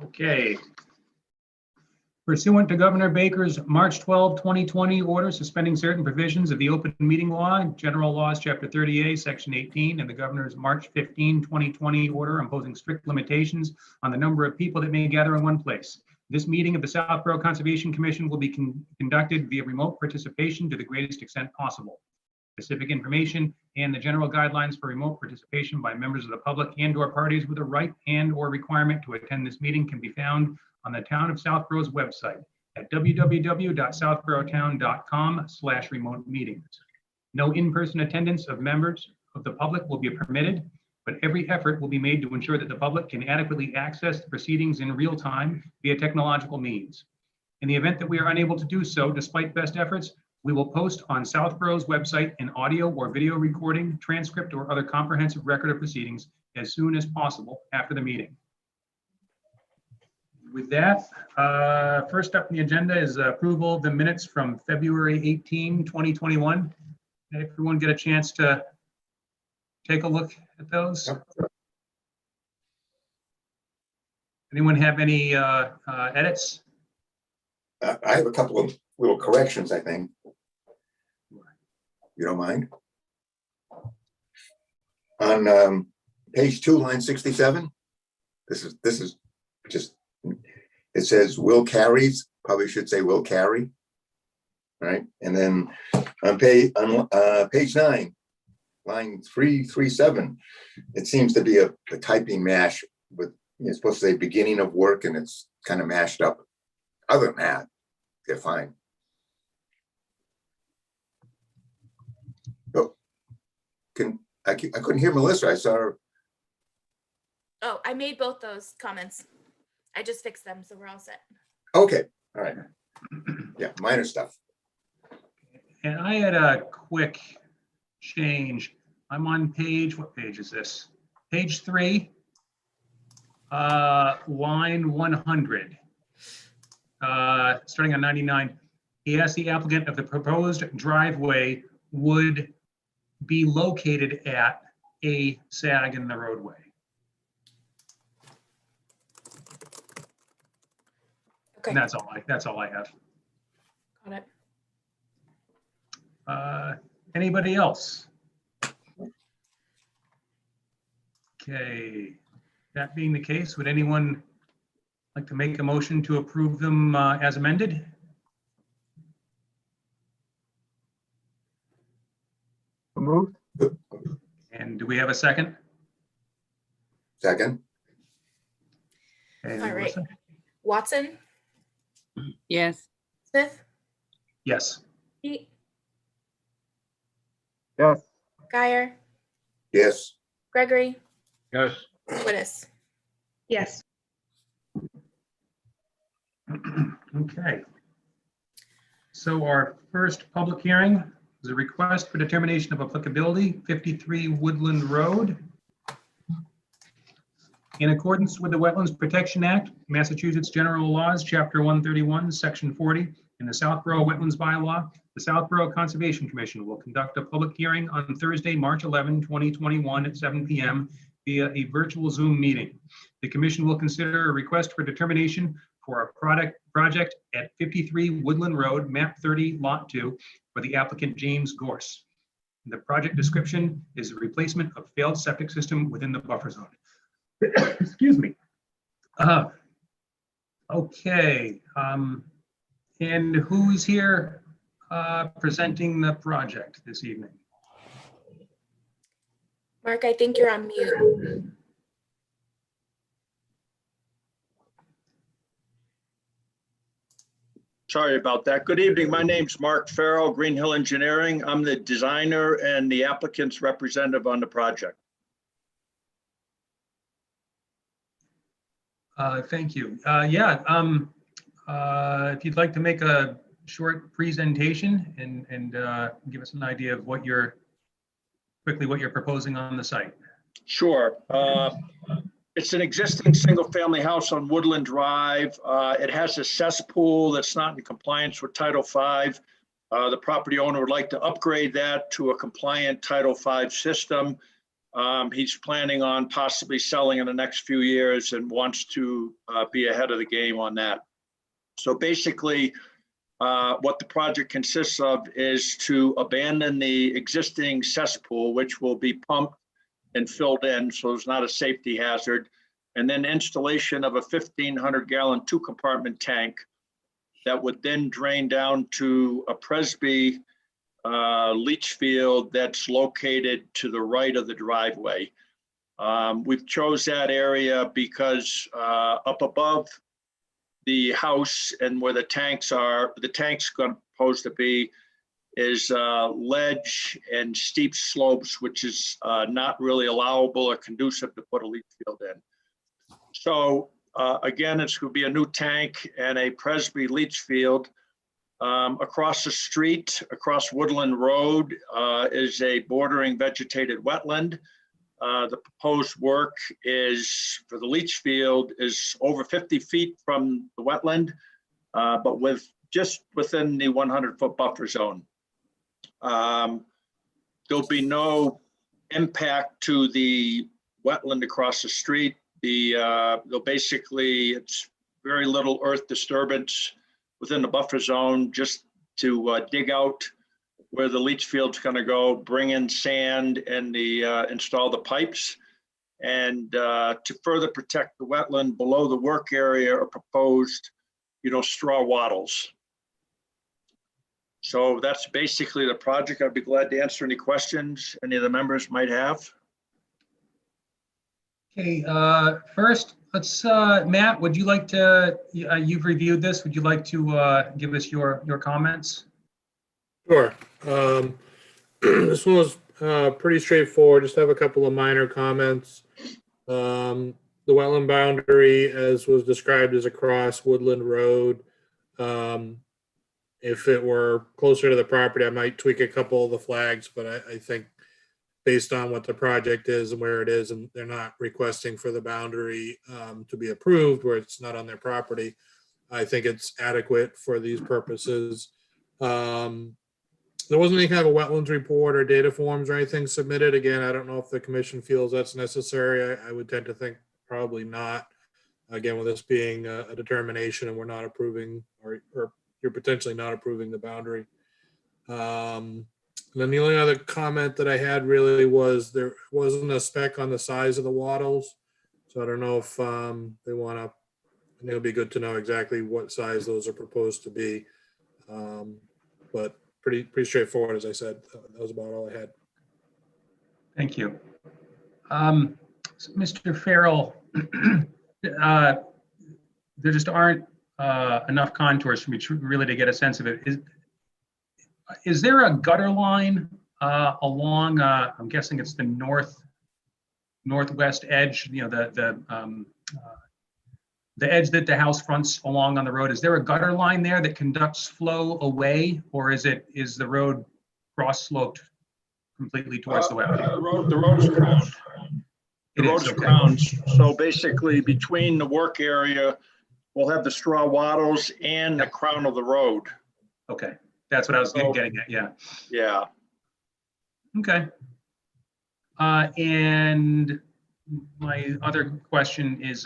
Okay. Pursuant to Governor Baker's March 12, 2020 order suspending certain provisions of the open meeting law, General Laws, Chapter 30A, Section 18, and the Governor's March 15, 2020 order imposing strict limitations on the number of people that may gather in one place. This meeting of the Southborough Conservation Commission will be conducted via remote participation to the greatest extent possible. Specific information and the general guidelines for remote participation by members of the public and/or parties with a right and/or requirement to attend this meeting can be found on the Town of Southborough's website at www.southboroughtown.com/remote meetings. No in-person attendance of members of the public will be permitted, but every effort will be made to ensure that the public can adequately access the proceedings in real time via technological means. In the event that we are unable to do so, despite best efforts, we will post on Southborough's website an audio or video recording, transcript, or other comprehensive record of proceedings as soon as possible after the meeting. With that, first up on the agenda is approval of the minutes from February 18, 2021. Did everyone get a chance to take a look at those? Yep. Anyone have any edits? I have a couple of little corrections, I think. You don't mind? On page 2, line 67, this is just, it says will carries, probably should say will carry, right? And then on page 9, line 337, it seems to be a typing mash with, it's supposed to say beginning of work and it's kind of mashed up. Other than that, they're fine. Oh, I couldn't hear Melissa. I saw her. Oh, I made both those comments. I just fixed them, so we're all set. Okay, all right. Yeah, minor stuff. And I had a quick change. I'm on page, what page is this? Page 3, line 100. Starting on 99. He asked the applicant if the proposed driveway would be located at a sag in the roadway. Okay. And that's all I have. Got it. Anybody else? Okay, that being the case, would anyone like to make a motion to approve them as amended? Moved. And do we have a second? Second. Okay, All right. Melissa? Watson, Yes. Smith, Yes. Pete, Yes. Guyer, Yes. Gregory, Yes. Wittes. Yes. Okay. So our first public hearing is a request for determination of applicability, 53 Woodland Road. In accordance with the Wetlands Protection Act, Massachusetts General Laws, Chapter 131, Section 40, and the Southborough Wetlands Bylaw, the Southborough Conservation Commission will conduct a public hearing on Thursday, March 11, 2021 at 7 p.m. via a virtual Zoom meeting. The commission will consider a request for determination for a project at 53 Woodland Road, map 30, lot 2, for the applicant James Gorse. The project description is a replacement of failed septic system within the buffer zone. Excuse me. Okay. And who's here presenting the project this evening? Mark, I think you're on mute. Sorry about that. Good evening. My name's Mark Farrell, Green Hill Engineering. I'm the designer and the applicant's representative on the project. Thank you. If you'd like to make a short presentation and give us an idea of what you're proposing on the site. Sure. It's an existing single-family house on Woodland Drive. It has a cesspool that's not in compliance with Title V. The property owner would like to upgrade that to a compliant Title V system. He's planning on possibly selling in the next few years and wants to be ahead of the game on that. So basically, what the project consists of is to abandon the existing cesspool, which will be pumped and filled in, so it's not a safety hazard, and then installation of a 1,500-gallon 2-compartment tank that would then drain down to a Presby leach field that's located to the right of the driveway. We've chose that area because up above the house and where the tank's supposed to be is ledge and steep slopes, which is not really allowable or conducive to put a leach field in. So again, it's going to be a new tank and a Presby leach field. Across the street, across Woodland Road, is a bordering vegetated wetland. The proposed work is for the leach field is over 50 feet from the wetland, but just within the 100-foot buffer zone. There'll be no impact to the wetland across the street. They'll basically, it's very little earth disturbance within the buffer zone, just to dig out where the leach field's going to go, bring in sand and install the pipes. And to further protect the wetland below the work area are proposed, straw wattles. So that's basically the project. I'd be glad to answer any questions any of the members might have. Okay, first, let's, Matt, would you like to, you've reviewed this, would you like to give us your comments? Sure. This one was pretty straightforward. Just have a couple of minor comments. The wetland boundary, as was described, is across Woodland Road. If it were closer to the property, I might tweak a couple of the flags, but I think based on what the project is and where it is, and they're not requesting for the boundary to be approved where it's not on their property, I think it's adequate for these purposes. There wasn't any kind of a wetlands report or data forms or anything submitted. Again, I don't know if the commission feels that's necessary. I would tend to think probably not. Again, with this being a determination and we're not approving, or you're potentially not approving the boundary. And then the only other comment that I had really was there wasn't a spec on the size of the wattles. So I don't know if they want to, I think it'll be good to know exactly what size those are proposed to be. But pretty straightforward, as I said. That was about all I had. Thank you. So Mr. Farrell, there just aren't enough contours for me to really to get a sense of it. Is there a gutter line along, I'm guessing it's the northwest edge, the edge that the house fronts along on the road? Is there a gutter line there that conducts flow away, or is the road cross sloped completely towards the wetland? The road is crowned. The road is okay. crowned. So basically between the work area, we'll have the straw wattles and the crown of the road. Okay, that's what I was getting at, yeah. Yeah. Okay. And my other question is,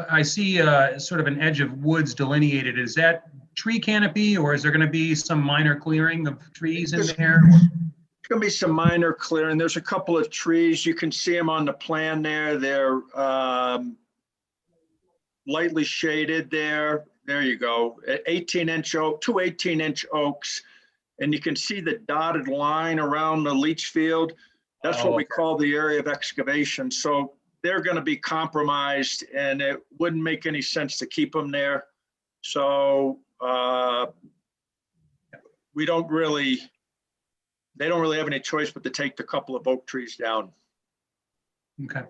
I see sort of an edge of woods delineated. Is that tree canopy, or is there going to be some minor clearing of trees in there? There's going to be some minor clearing. There's a couple of trees. You can see them on the plan there. They're lightly shaded there. There you go. 18-inch oak, two 18-inch oaks. And you can see the dotted line around the leach field. That's what we call the area of excavation. So they're going to be compromised, and it wouldn't make any sense to keep them there. So they don't really have any choice but to take the couple of oak trees down. Okay.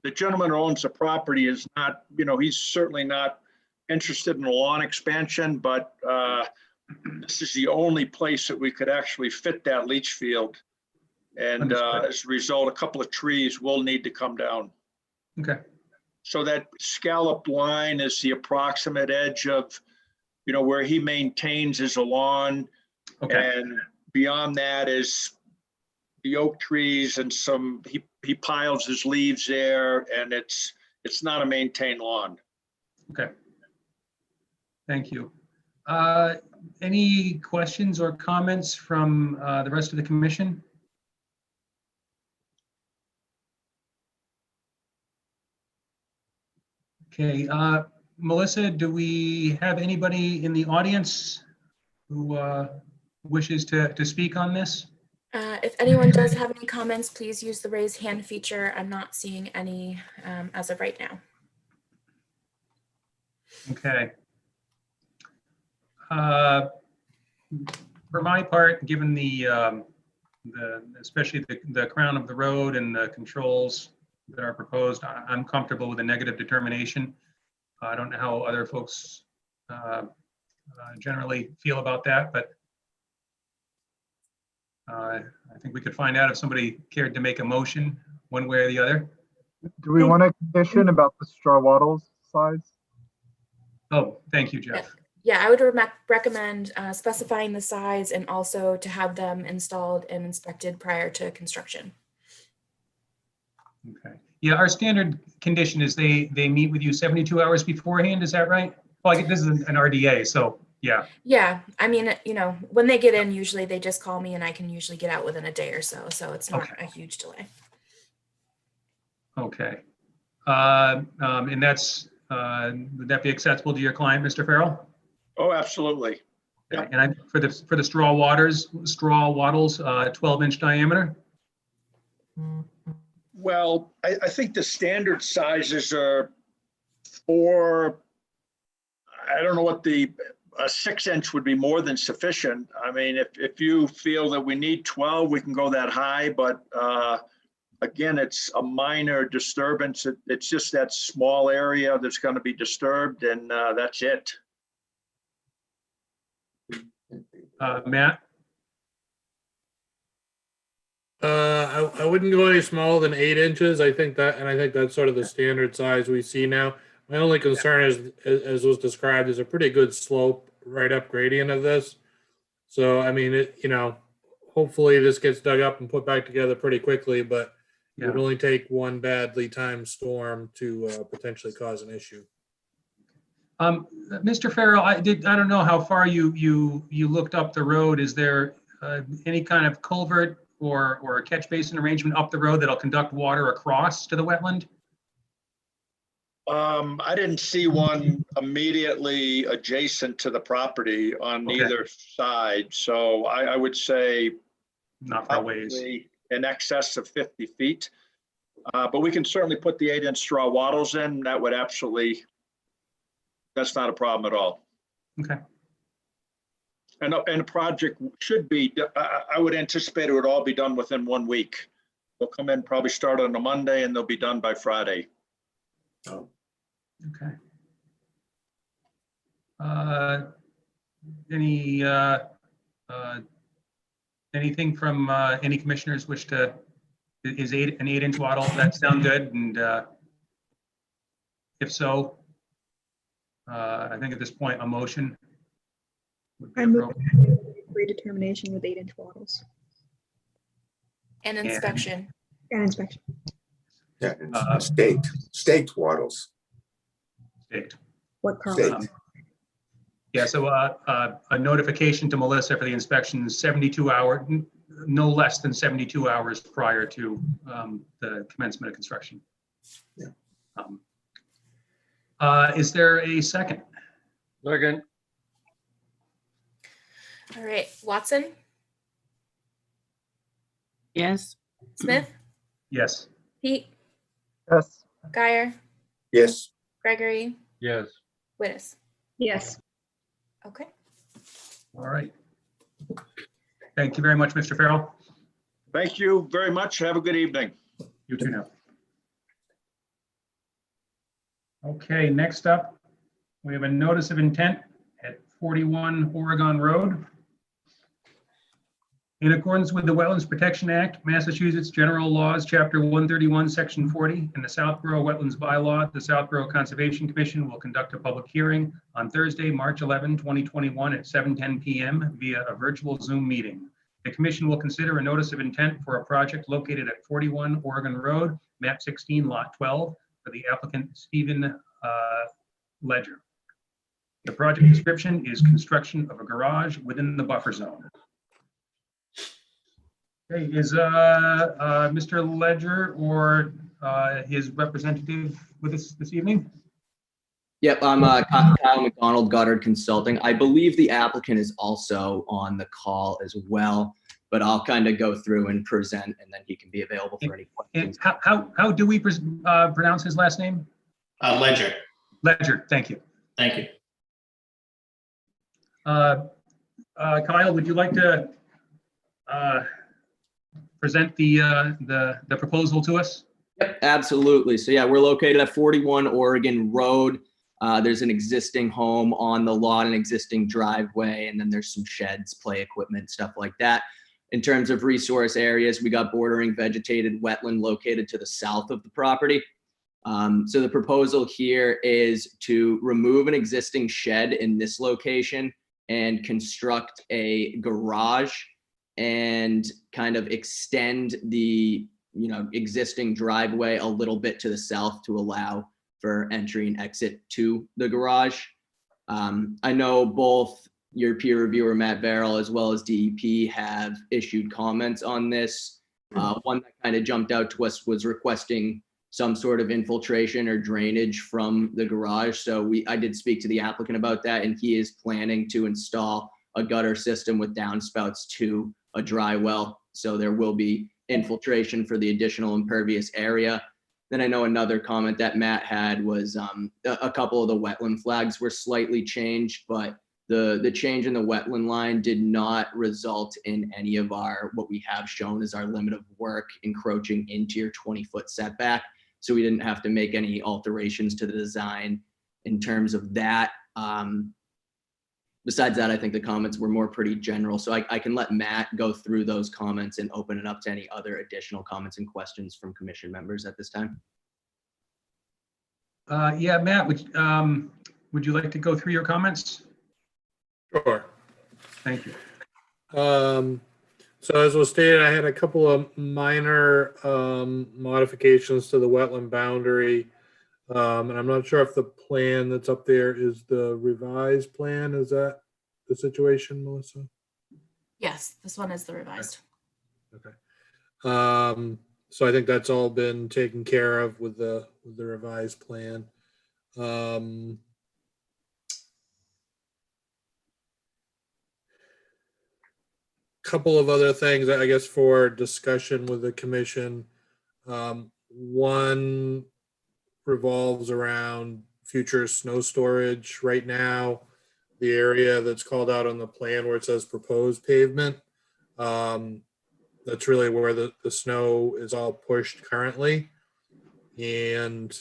The gentleman who owns the property is not, he's certainly not interested in a lawn expansion, but this is the only place that we could actually fit that leach field. And as a result, a couple of trees will need to come down. Okay. So that scalloped line is the approximate edge of, where he maintains his lawn. Okay. And beyond that is the oak trees and he piles his leaves there, and it's not a maintained lawn. Okay. Thank you. Any questions or comments from the rest of the commission? Okay, Melissa, do we have anybody in the audience who wishes to speak on this? If anyone does have any comments, please use the raise hand feature. I'm not seeing any as of right now. Okay. For my part, given the especially the crown of the road and the controls that are proposed, I'm comfortable with a negative determination. I don't know how other folks generally feel about that, but I think we could find out if somebody cared to make a motion one way or the other. Do we want a condition about the straw wattles size? Oh, thank you, Jeff. Yeah, I would recommend specifying the size and also to have them installed and inspected prior to construction. Okay. Yeah, our standard condition is they meet with you 72 hours beforehand. Is that right? Well, this is an RDA, so yeah. Yeah, I mean, you know, when they get in, usually they just call me and I can usually get out within a day or so. So it's not a huge delay. Okay. And that's, would that be acceptable to your client, Mr. Farrell? Oh, absolutely. Okay. And for the straw wattles, 12-inch diameter? Well, I think the standard sizes are for, I don't know what a 6-inch would be more than sufficient. I mean, if you feel that we need 12, we can go that high, but again, it's a minor disturbance. It's just that small area that's going to be disturbed, and that's it. Matt? I wouldn't go any smaller than 8 inches. I think that's sort of the standard size we see now. My only concern is, as was described, is a pretty good slope right up gradient of this. So, I mean, hopefully this gets dug up and put back together pretty quickly, but it would only take one badly timed storm to potentially cause an issue. Mr. Farrell, I don't know how far you looked up the road. Is there any kind of culvert or a catch basin arrangement up the road that'll conduct water across to the wetland? I didn't see one immediately adjacent to the property on either side. So I would say not far ways, in excess of 50 feet. But we can certainly put the 8-inch straw wattles in. That would absolutely, that's not a problem at all. Okay. And the project should be, I would anticipate it would all be done within 1 week. They'll come in, probably start on a Monday, and they'll be done by Friday. Oh, Okay. Anything from any commissioners wish to, is an 8-inch wattle, does that sound good? And if so, I think at this point, a motion would be I move appropriate. redetermination with 8-inch wattles And inspection. and inspection. yeah, it's staked wattles. Staked. What Staked. current? Yeah, so a notification to Melissa for the inspection 72 hour, no less than 72 hours prior to the commencement of construction. Yeah. Is there a second? Second. All right, Watson, Yes. Smith, Yes. Pete, Yes. Guyer, Yes, Gregory, Yes. Wittes. Yes. Okay. All right. Thank you very much, Mr. Farrell. Thank you very much. Have a good evening. You too now. Okay, next up, we have a notice of intent at 41 Oregon Road. In accordance with the Wetlands Protection Act, Massachusetts General Laws, Chapter 131, Section 40, and the Southborough Wetlands Bylaw, the Southborough Conservation Commission will conduct a public hearing on Thursday, March 11, 2021 at 7:10 p.m. via a virtual Zoom meeting. The commission will consider a notice of intent for a project located at 41 Oregon Road, map 16, lot 12, for the applicant Stephen Ledger. The project description is construction of a garage within the buffer zone. Okay, is Mr. Ledger or his representative with us this evening? Yep, I'm Kyle McDonald, Goddard Consulting. I believe the applicant is also on the call as well, but I'll kind of go through and present, and then he can be available for any And questions. how do we pronounce his last name? Ledger. Ledger, thank you. Thank you. Kyle, would you like to present the proposal to us? Yep, absolutely. So yeah, we're located at 41 Oregon Road. There's an existing home on the lot, an existing driveway, and then there's some sheds, play equipment, stuff like that. In terms of resource areas, we got bordering vegetated wetland located to the south of the property. So the proposal here is to remove an existing shed in this location and construct a garage and kind of extend the existing driveway a little bit to the south to allow for entry and exit to the garage. I know both your peer reviewer, Matt Verrill, as well as DEP have issued comments on this. One that kind of jumped out to us was requesting some sort of infiltration or drainage from the garage. So I did speak to the applicant about that, and he is planning to install a gutter system with downspouts to a dry well. So there will be infiltration for the additional impervious area. Then I know another comment that Matt had was a couple of the wetland flags were slightly changed, but the change in the wetland line did not result in any of what we have shown as our limit of work encroaching into your 20-foot setback. So we didn't have to make any alterations to the design in terms of that. Besides that, I think the comments were more pretty general. So I can let Matt go through those comments and open it up to any other additional comments and questions from commission members at this time. Yeah, Matt, would you like to go through your comments? Sure. Thank you. So as was stated, I had a couple of minor modifications to the wetland boundary. And I'm not sure if the plan that's up there is the revised plan. Is that the situation, Melissa? Yes, this one is the revised. Okay. So I think that's all been taken care of with the revised plan. Couple of other things, I guess, for discussion with the commission. One revolves around future snow storage. Right now, the area that's called out on the plan where it says proposed pavement, that's really where the snow is all pushed currently. And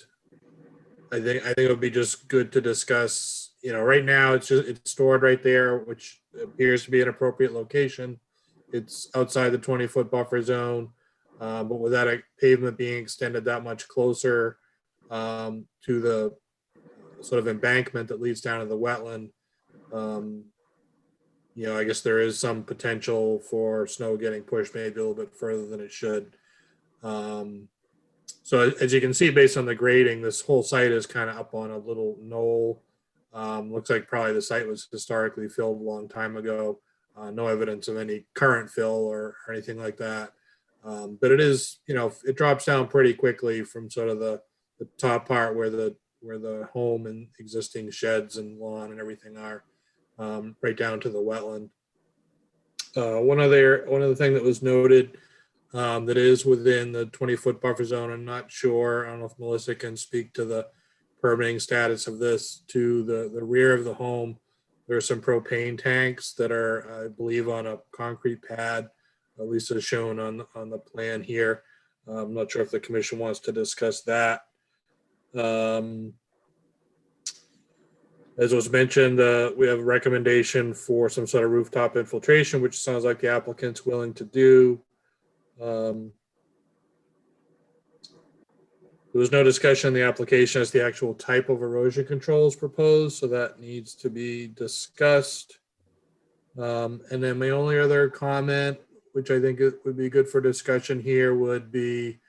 I think it would be just good to discuss, right now it's stored right there, which appears to be an appropriate location. It's outside the 20-foot buffer zone, but with that pavement being extended that much closer to the sort of embankment that leads down to the wetland, I guess there is some potential for snow getting pushed maybe a little bit further than it should. So as you can see, based on the grading, this whole site is kind of up on a little knoll. Looks like probably the site was historically filled a long time ago. No evidence of any current fill or anything like that. But it is, it drops down pretty quickly from sort of the top part where the home and existing sheds and lawn and everything are, right down to the wetland. One other thing that was noted that is within the 20-foot buffer zone. I'm not sure. I don't know if Melissa can speak to the permitting status of this. To the rear of the home, there are some propane tanks that are, I believe, on a concrete pad, at least as shown on the plan here. I'm not sure if the commission wants to discuss that. As was mentioned, we have a recommendation for some sort of rooftop infiltration, which sounds like the applicant's willing to do. There was no discussion in the application as the actual type of erosion control is proposed, so that needs to be discussed. And then my only other comment which I think it would be good for discussion here, would be,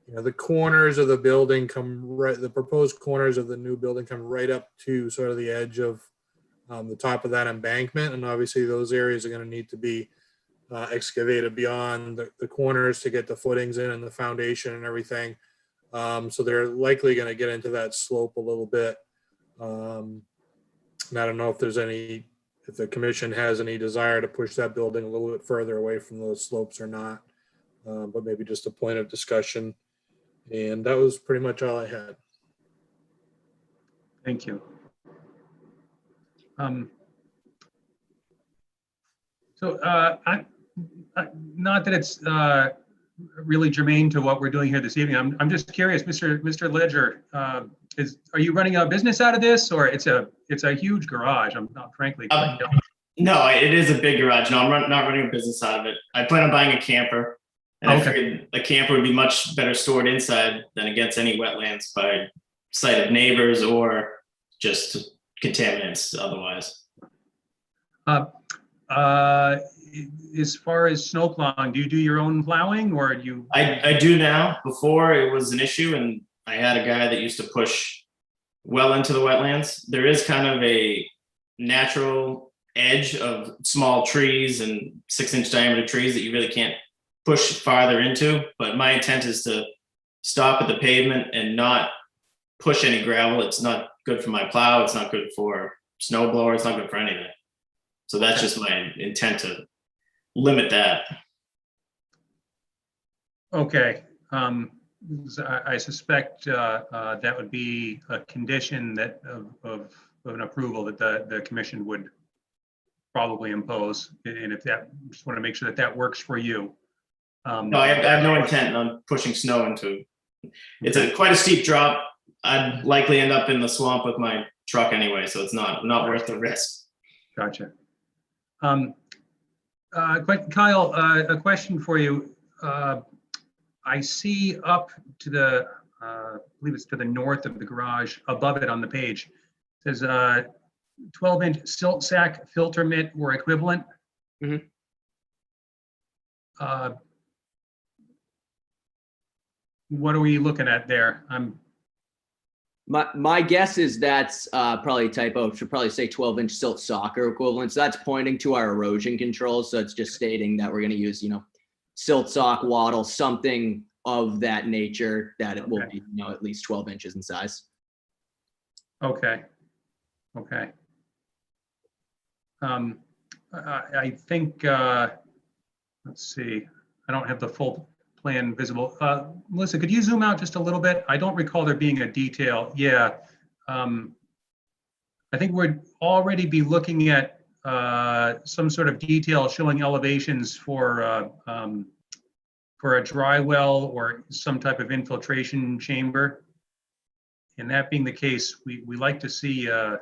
the corners of the building the proposed corners of the new building come right up to sort of the edge of the top of that embankment. And obviously those areas are going to need to be excavated beyond the corners to get the footings in and the foundation and everything. So they're likely going to get into that slope a little bit. And I don't know if the commission has any desire to push that building a little bit further away from those slopes or not. But maybe just a point of discussion. And that was pretty much all I had. Thank you. Not that it's really germane to what we're doing here this evening. I'm just curious, Mr. Ledger, are you running a business out of this, or it's a huge garage? I'm not frankly. No, it is a big garage. No, I'm not running a business out of it. I plan on buying a camper, and I figured a camper would be much better stored inside than against any wetlands by sight of neighbors or just contaminants otherwise. As far as snow plowing, do you do your own plowing, or do you? I do now. Before it was an issue, and I had a guy that used to push well into the wetlands. There is kind of a natural edge of small trees and 6-inch diameter trees that you really can't push farther into. But my intent is to stop at the pavement and not push any gravel. It's not good for my plow. It's not good for snow blower. It's not good for anything. So that's just my intent to limit that. Okay. I suspect that would be a condition that of an approval that the commission would probably impose. And if that, just want to make sure that works for you. No, I have no intent on pushing snow into. It's quite a steep drop. I'd likely end up in the swamp with my truck anyway, so it's not worth the risk. Gotcha. Kyle, a question for you. I see up to the, I believe it's to the north of the garage, above it on the page, it says 12-inch silt sack filter mitt or equivalent. Mhm. What are we looking at there? My guess is that's probably a typo. It should probably say 12-inch silt sock or equivalent. So that's pointing to our erosion controls. So it's just stating that we're going to use, silt sock, wattle, something of that nature, that it will be, at least 12 inches in size. Okay. Okay. I think, let's see, I don't have the full plan visible. Melissa, could you zoom out just a little bit? I don't recall there being a detail. Yeah. I think we'd already be looking at some sort of detail showing elevations for a dry well or some type of infiltration chamber. And that being the case, we like to see on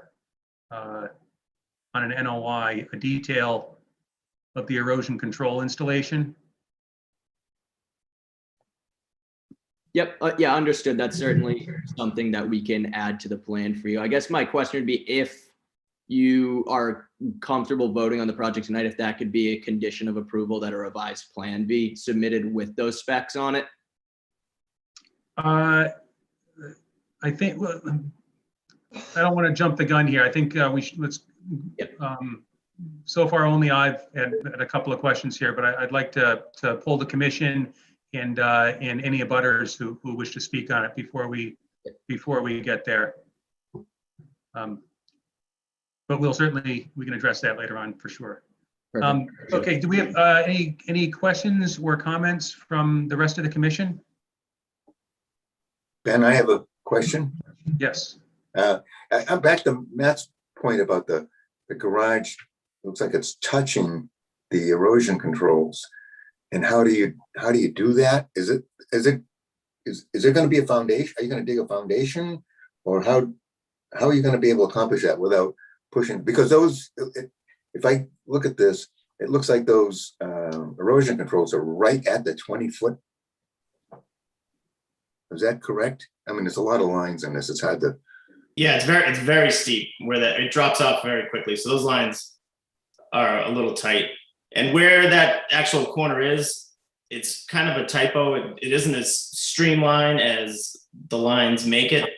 an NOI a detail of the erosion control installation. Yep. Yeah, understood. That's certainly something that we can add to the plan for you. I guess my question would be, if you are comfortable voting on the project tonight, if that could be a condition of approval that a revised plan be submitted with those specs on it. I think, well, I don't want to jump the gun here. I think we should, let's, so far only I've had a couple of questions here, but I'd like to pull the commission and any abutters who wish to speak on it before we get there. But we can address that later on for sure. Okay, do we have any questions or comments from the rest of the commission? Ben, I have a question. Yes. I'm back to Matt's point about the garage. Looks like it's touching the erosion controls. And how do you do that? Is there going to be a foundation? Are you going to dig a foundation, or how are you going to be able to accomplish that without pushing? Because if I look at this, it looks like those erosion controls are right at the 20-foot. Is that correct? I mean, there's a lot of lines in this. It's hard to. Yeah, it's very steep where it drops off very quickly. So those lines are a little tight. And where that actual corner is, it's kind of a typo. It isn't as streamlined as the lines make it.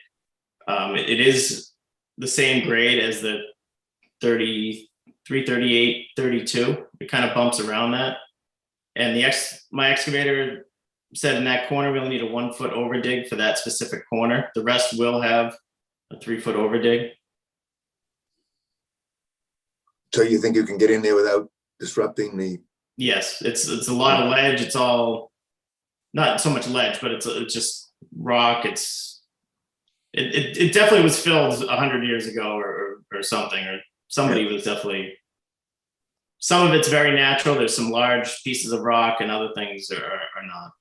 It is the same grade as the 33, 38, 32. It kind of bumps around that. And my excavator said in that corner, we only need a 1 foot over dig for that specific corner. The rest will have a 3 foot over dig. So you think you can get in there without disrupting the, Yes, it's a lot of ledge. It's all not so much ledge, but it's just rock. It definitely was filled 100 years ago or something, or somebody was definitely. Some of it's very natural. There's some large pieces of rock, and other things are not.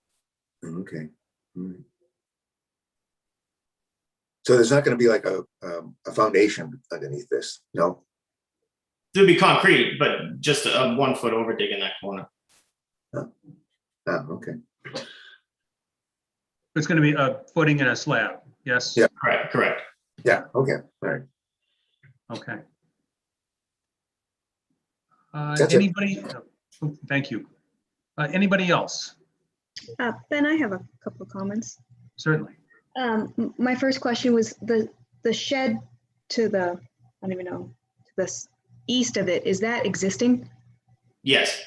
okay. All right. So there's not going to be like a foundation underneath this, no? There'll be concrete, but just a 1 foot over dig in that corner. Oh, okay. It's going to be a footing and a slab, yes? Yeah. Correct. Yeah, okay, all right. Okay. That's it. Anybody? Oh, thank you. Anybody else? Ben, I have a couple of comments. Certainly. My first question was the shed to the, I don't even know, to the east of it, is that existing? Yes.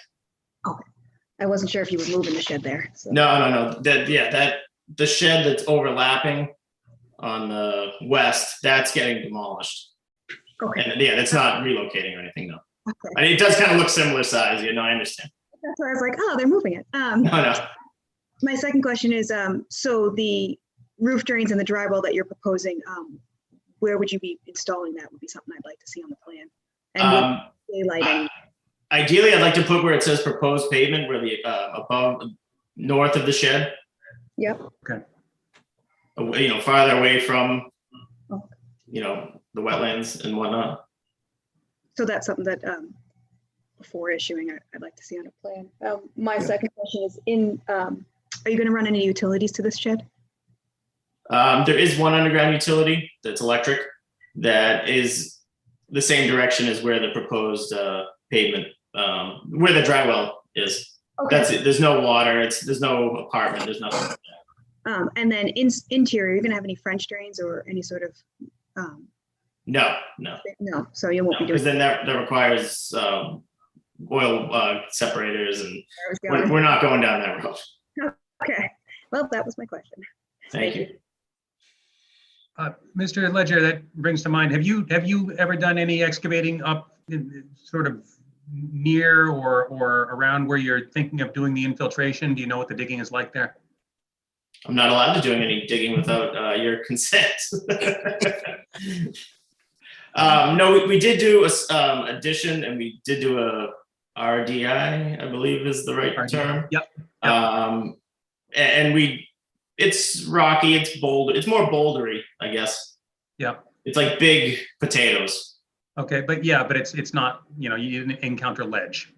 I wasn't sure if you were moving the shed there. So. No. The shed that's overlapping on the west, that's getting demolished. Okay. And yeah, that's not relocating or anything, no. Okay. I mean, it does kind of look similar size, I understand. That's why I was like, oh, they're moving it. No. My second question is, so the roof drains and the drywall that you're proposing, where would you be installing that? Would be something I'd like to see on the plan. And daylighting. Ideally, I'd like to put where it says proposed pavement, where the above, north of the shed. Yep. Farther away from, Okay. the wetlands and whatnot. So that's something that before issuing, I'd like to see on a plan. My second question is are you going to run any utilities to this shed? There is one underground utility that's electric that is the same direction as where the proposed pavement, where the dry well is. Okay. That's it. There's no water. There's no apartment. There's nothing. And then interior, you're going to have any French drains or any sort of? No. No, so you won't be Because doing. then that requires oil separators, and I was going. we're not going down that road. Okay, well, that was my question. Thank you. Mr. Ledger, that brings to mind, have you ever done any excavating up sort of near or around where you're thinking of doing the infiltration? Do you know what the digging is like there? I'm not allowed to do any digging without your consent. No, we did do a addition, and we did do a RDI, I believe is the right term. Yep. And it's rocky, it's boulder, it's more bouldery, I guess. Yeah. It's like big potatoes. Okay, but it's not, you didn't encounter ledge.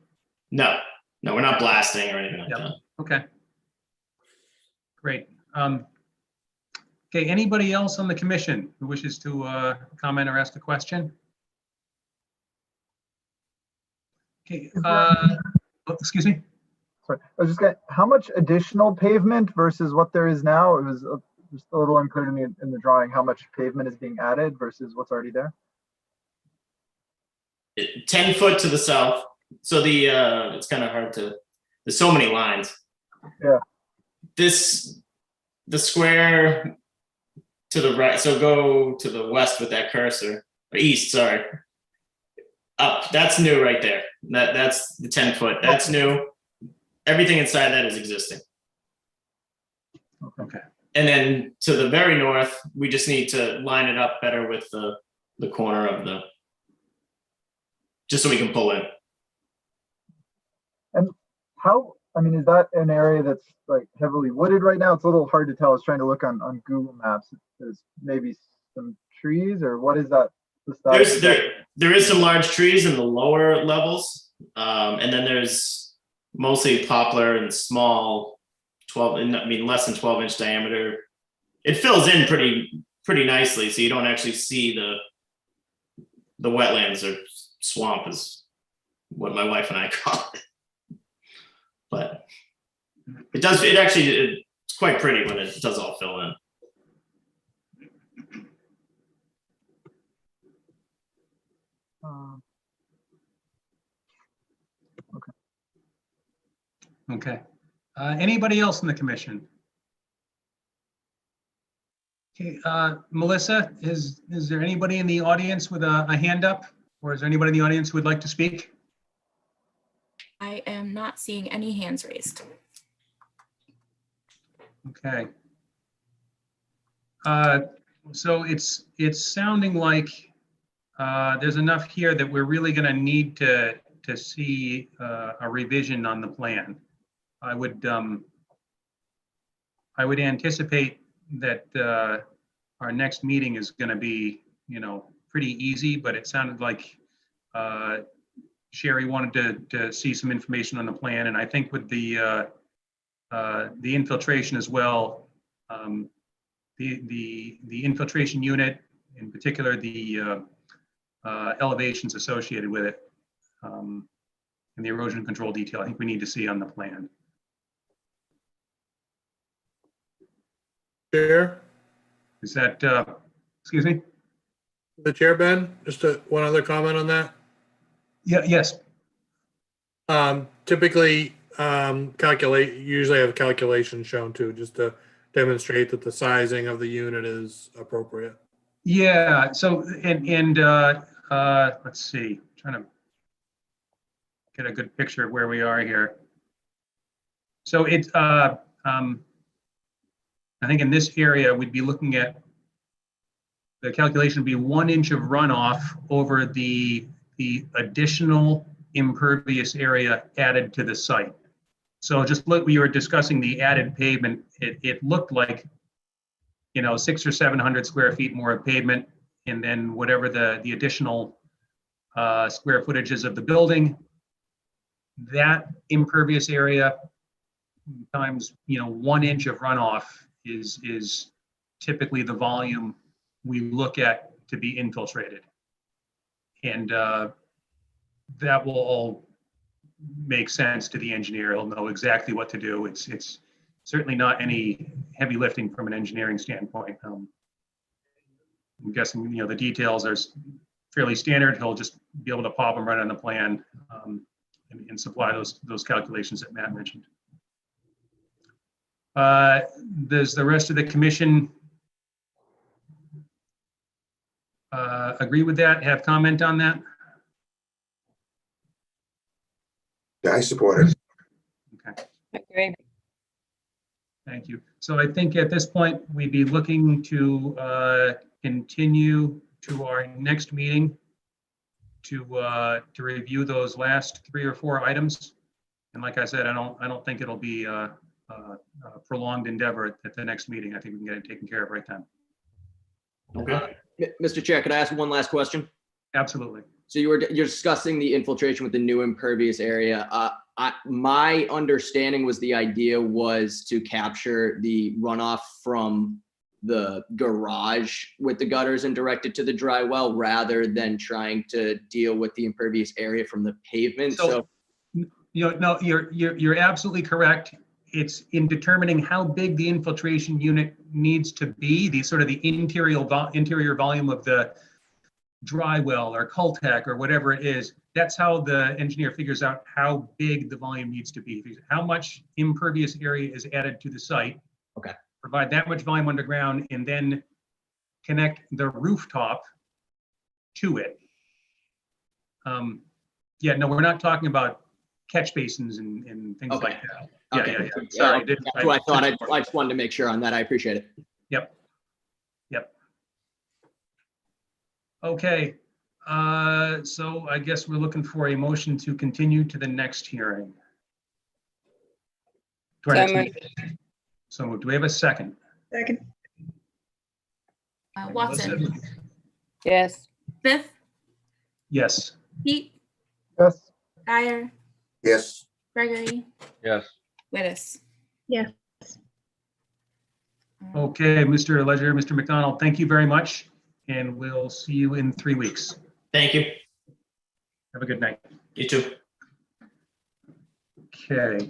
No, we're not blasting or anything like that. Okay. Great. Okay, anybody else on the commission who wishes to comment or ask a question? Okay, excuse me? Sorry, I was just getting, how much additional pavement versus what there is now? It was just a little unclear to me in the drawing, how much pavement is being added versus what's already there? 10 foot to the south. So it's kind of hard there's so many lines. Yeah. The square to the right, so go to the west with that cursor, or east, sorry. Up, that's new right there. That's the 10 foot, that's new. Everything inside that is existing. Okay. And then to the very north, we just need to line it up better with the corner of just so we can pull in. And is that an area that's like heavily wooded right now? It's a little hard to tell. I was trying to look on Google Maps. There's maybe some trees, or what is that? There is some large trees in the lower levels. And then there's mostly poplar and small less than 12-inch diameter. It fills in pretty nicely, so you don't actually see the wetlands or swamp is what my wife and I call it. but it does, it's quite pretty when it does all fill in. Okay. Anybody else in the commission? Okay, Melissa, is there anybody in the audience with a hand up? Or is there anybody in the audience who would like to speak? I am not seeing any hands raised. Okay. So it's sounding like there's enough here that we're really going to need to see a revision on the plan. I would anticipate that our next meeting is going to be, pretty easy, but it sounded like Sherry wanted to see some information on the plan, and I think with the infiltration as well, the infiltration unit, in particular, the elevations associated with it, and the erosion control detail, I think we need to see on the plan. Chair, Is that, excuse me? the chair, Ben, just one other comment on that. Yeah, yes. Typically, usually have calculations shown too, just to demonstrate that the sizing of the unit is appropriate. Yeah, so, let's see, trying to get a good picture of where we are here. So it's, I think in this area, we'd be looking at, the calculation would be 1 inch of runoff over the additional impervious area added to the site. So just look, we were discussing the added pavement. It looked like, 600 or 700 square feet more of pavement, and then whatever the additional square footage is of the building, that impervious area times 1 inch of runoff is typically the volume we look at to be infiltrated, and that will all make sense to the engineer. He'll know exactly what to do. It's certainly not any heavy lifting from an engineering standpoint. I'm guessing the details are fairly standard. He'll just be able to pop them right on the plan and supply those calculations that Matt mentioned. Does the rest of the commission agree with that? Have comment on that? Yeah, I support it. Okay. Agree. Thank you. So I think at this point, we'd be looking to continue to our next meeting to review those last 3 or 4 items. And like I said, I don't think it'll be a prolonged endeavor at the next meeting. I think we can get it taken care of right then. Okay. Mr. Chair, could I ask one last question? Absolutely. So you're discussing the infiltration with the new impervious area. My understanding was the idea was to capture the runoff from the garage with the gutters and direct it to the dry well rather than trying to deal with the impervious area from the pavement. So no, you're absolutely correct. It's in determining how big the infiltration unit needs to be, the sort of the interior volume of the dry well or Cultec or whatever it is. That's how the engineer figures out how big the volume needs to be. How much impervious area is added to the site. Okay. Provide that much volume underground and then connect the rooftop to it. Yeah, no, we're not talking about catch basins and things Okay. like that. Okay. Yeah. Sorry. That's what I thought. I just wanted to make sure on that. I appreciate it. Yep. Okay. So I guess we're looking for a motion to continue to the next hearing. To our So next moved. meeting. So do we have a second? Second. Watson, Yes. Smith, Yes. Pete, Yes. Dyer, Yes, Gregory, Yes. Wittes. Yes. Okay, Mr. Ledger, Mr. McDonald, thank you very much. And we'll see you in 3 weeks. Thank you. Have a good night. You too. Okay.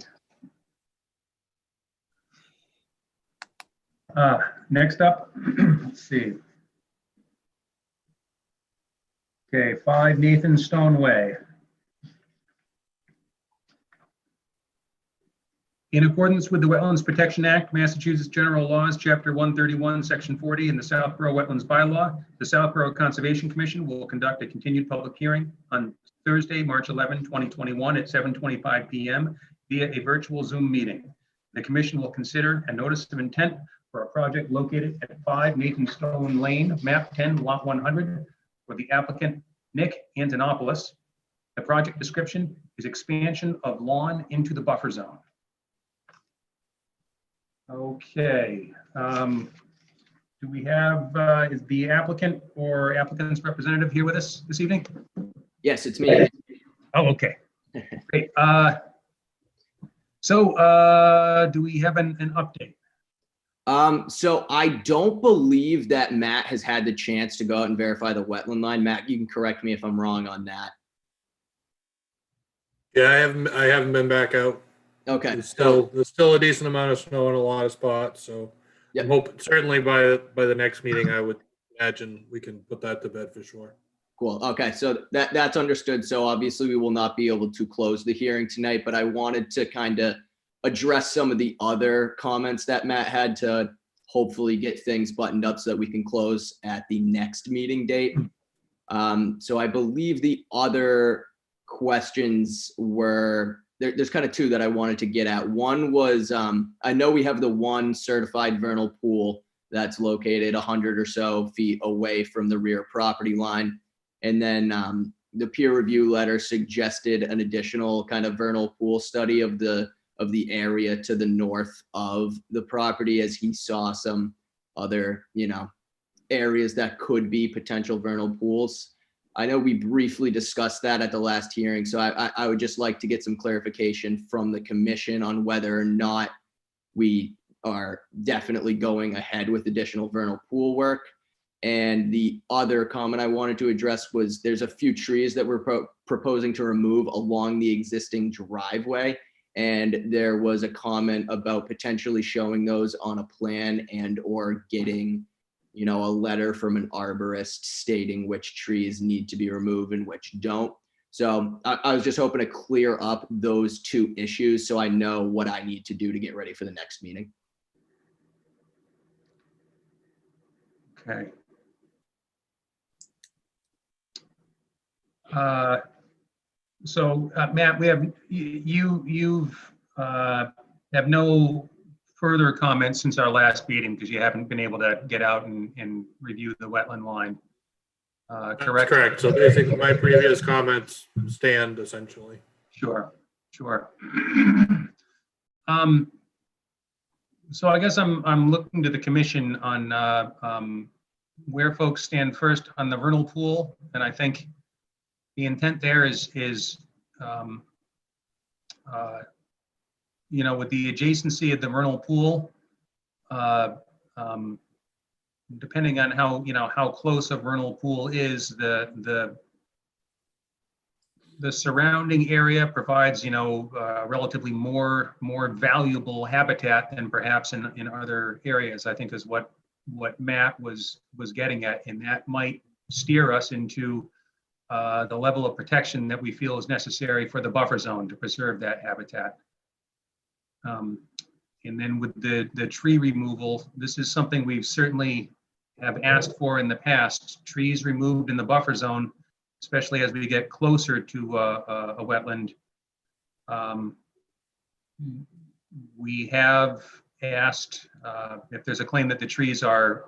Next up, let's see. Okay, 5 Nathan Stone Way. In accordance with the Wetlands Protection Act, Massachusetts General Laws, Chapter 131, Section 40, and the Southborough Wetlands Bylaw, the Southborough Conservation Commission will conduct a continued public hearing on Thursday, March 11, 2021 at 7:25 p.m. via a virtual Zoom meeting. The commission will consider a notice of intent for a project located at 5 Nathan Stone Lane, map 10, lot 100, for the applicant Nick Antonopoulos. The project description is expansion of lawn into the buffer zone. Okay, do we have, is the applicant or applicant's representative here with us this evening? Yes, it's me. Oh, okay, great. So do we have an update? So I don't believe that Matt has had the chance to go out and verify the wetland line. Matt, you can correct me if I'm wrong on that. Yeah, I haven't been back out. Okay. There's still a decent amount of snow in a lot of spots, so Yep. I'm hoping certainly by the next meeting, I would imagine we can put that to bed for sure. Cool. Okay, so that's understood. So obviously we will not be able to close the hearing tonight, but I wanted to kind of address some of the other comments that Matt had to hopefully get things buttoned up so that we can close at the next meeting date. So I believe the other questions were, there's kind of two that I wanted to get at. One was, I know we have the one certified vernal pool that's located 100 or so feet away from the rear property line. And then the peer review letter suggested an additional kind of vernal pool study of the area to the north of the property, as he saw some other, areas that could be potential vernal pools. I know we briefly discussed that at the last hearing, so I would just like to get some clarification from the commission on whether or not we are definitely going ahead with additional vernal pool work. And the other comment I wanted to address was there's a few trees that we're proposing to remove along the existing driveway. And there was a comment about potentially showing those on a plan and or getting, a letter from an arborist stating which trees need to be removed and which don't. So I was just hoping to clear up those two issues so I know what I need to do to get ready for the next meeting. Okay. So Matt, we have you've have no further comments since our last meeting because you haven't been able to get out and review the wetland line. Correct? That's correct. So I think my previous comments stand essentially. Sure. So I guess I'm looking to the commission on where folks stand first on the vernal pool, and I think the intent there is with the adjacency of the vernal pool, depending on how close a vernal pool is, the surrounding area provides relatively more valuable habitat than perhaps in other areas, I think is what Matt was getting at, and that might steer us into the level of protection that we feel is necessary for the buffer zone to preserve that habitat. And then with the tree removal, this is something we've certainly have asked for in the past. Trees removed in the buffer zone, especially as we get closer to a wetland. We have asked if there's a claim that the trees are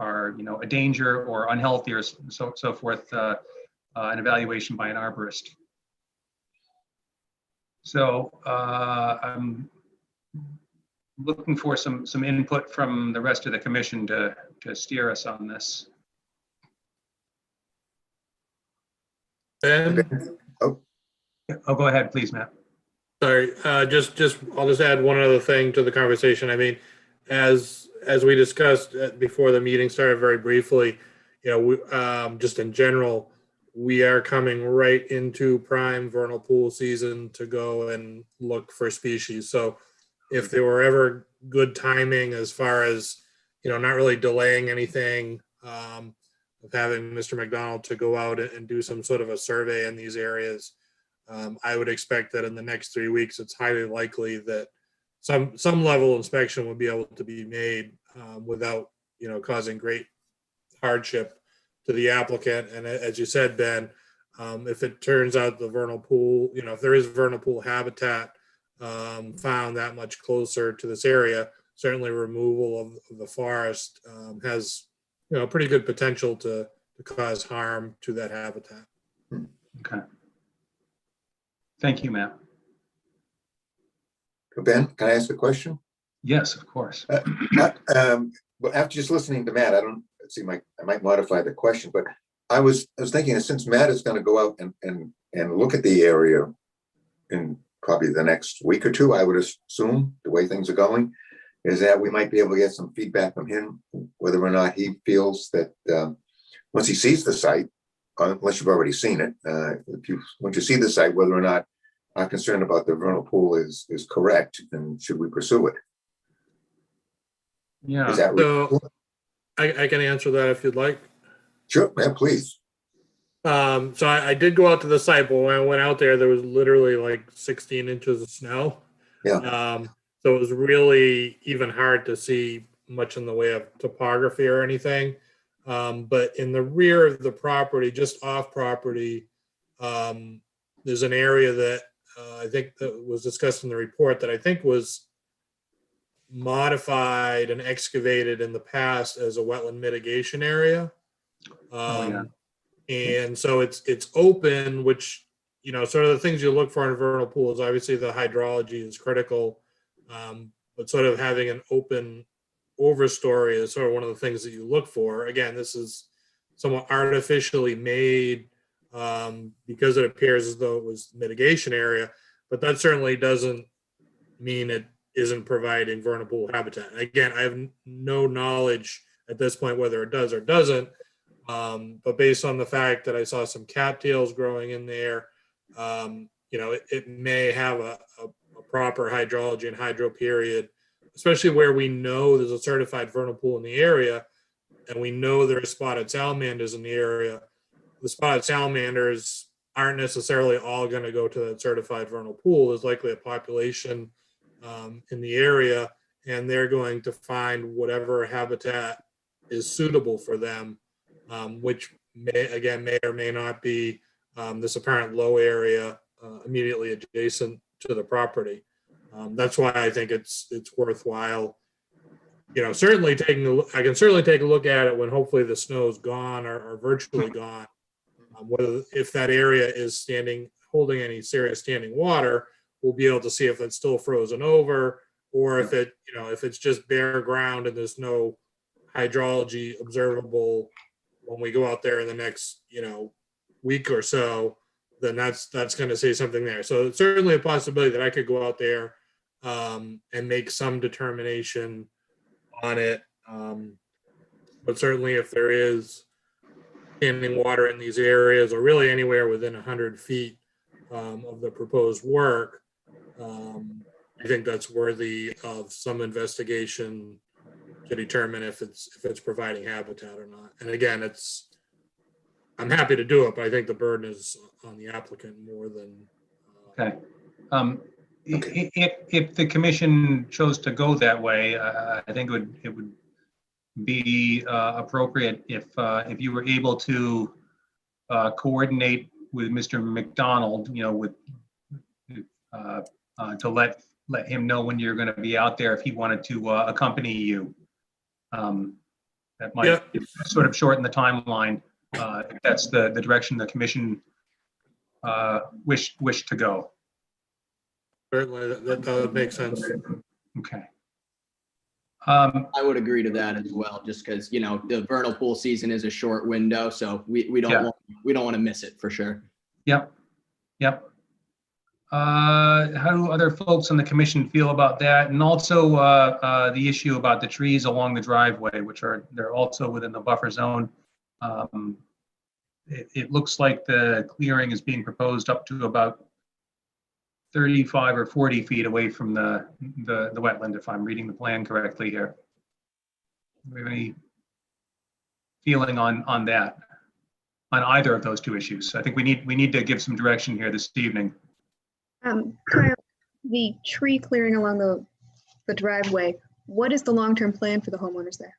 a danger or unhealthy or so forth, an evaluation by an arborist. So I'm looking for some input from the rest of the commission to steer us on this. Ben? Oh, go ahead, please, Matt. Sorry, I'll just add one other thing to the conversation. I mean, as we discussed before the meeting started very briefly, just in general, we are coming right into prime vernal pool season to go and look for species. So if there were ever good timing as far as not really delaying anything, of having Mr. McDonald to go out and do some sort of a survey in these areas. I would expect that in the next 3 weeks, it's highly likely that some level of inspection will be able to be made without, causing great hardship to the applicant. And as you said, Ben, if it turns out the vernal pool, if there is vernal pool habitat found that much closer to this area, certainly removal of the forest has, pretty good potential to cause harm to that habitat. Okay. Thank you, Matt. Ben, can I ask a question? Yes, of course. Well, after just listening to Matt, I might modify the question, but I was thinking that since Matt is going to go out and look at the area in probably the next week or two, I would assume the way things are going, is that we might be able to get some feedback from him, whether or not he feels that once he sees the site, unless you've already seen it, once you see the site, whether or not our concern about the vernal pool is correct, and should we pursue it? Yeah. Is that So reasonable? I can answer that if you'd like. Sure, man, please. So I did go out to the site, but when I went out there was literally like 16 inches of snow. Yeah. So it was really even hard to see much in the way of topography or anything. But in the rear of the property, just off property, there's an area that I think that was discussed in the report that I think was modified and excavated in the past as a wetland mitigation area. And so it's open, which, sort of the things you look for in vernal pools, obviously the hydrology is critical, but sort of having an open overstory is sort of one of the things that you look for. Again, this is somewhat artificially made because it appears as though it was mitigation area, but that certainly doesn't mean it isn't providing vernal pool habitat. Again, I have no knowledge at this point whether it does or doesn't, but based on the fact that I saw some cattails growing in there, it may have a proper hydrology and hydro period, especially where we know there's a certified vernal pool in the area, and we know there are spotted salamanders in the area. The spotted salamanders aren't necessarily all going to go to that certified vernal pool. There's likely a population in the area, and they're going to find whatever habitat is suitable for them, which may or may not be this apparent low area immediately adjacent to the property. That's why I think it's worthwhile. Certainly I can certainly take a look at it when hopefully the snow is gone or virtually gone. Whether if that area is holding any serious standing water, we'll be able to see if it's still frozen over, or if it's just bare ground and there's no hydrology observable when we go out there in the next week or so, then that's going to say something there. So it's certainly a possibility that I could go out there and make some determination on it. But certainly if there is standing water in these areas, or really anywhere within 100 feet of the proposed work, I think that's worthy of some investigation to determine if it's providing habitat or not. And again, I'm happy to do it, but I think the burden is on the applicant more than. Okay. If the commission chose to go that way, I think it would be appropriate if you were able to coordinate with Mr. McDonald, to let him know when you're going to be out there if he wanted to accompany you. That might sort of shorten the timeline if that's the direction the commission wish to go. Certainly, that would make sense. Okay. I would agree to that as well, just because the vernal pool season is a short window, so we don't want to miss it for sure. Yep. How do other folks on the commission feel about that? And also the issue about the trees along the driveway, they're also within the buffer zone. It looks like the clearing is being proposed up to about 35 or 40 feet away from the wetland, if I'm reading the plan correctly here. Do we have any feeling on that, on either of those two issues? I think we need to give some direction here this evening. Kyle, the tree clearing along the driveway, what is the long-term plan for the homeowners there?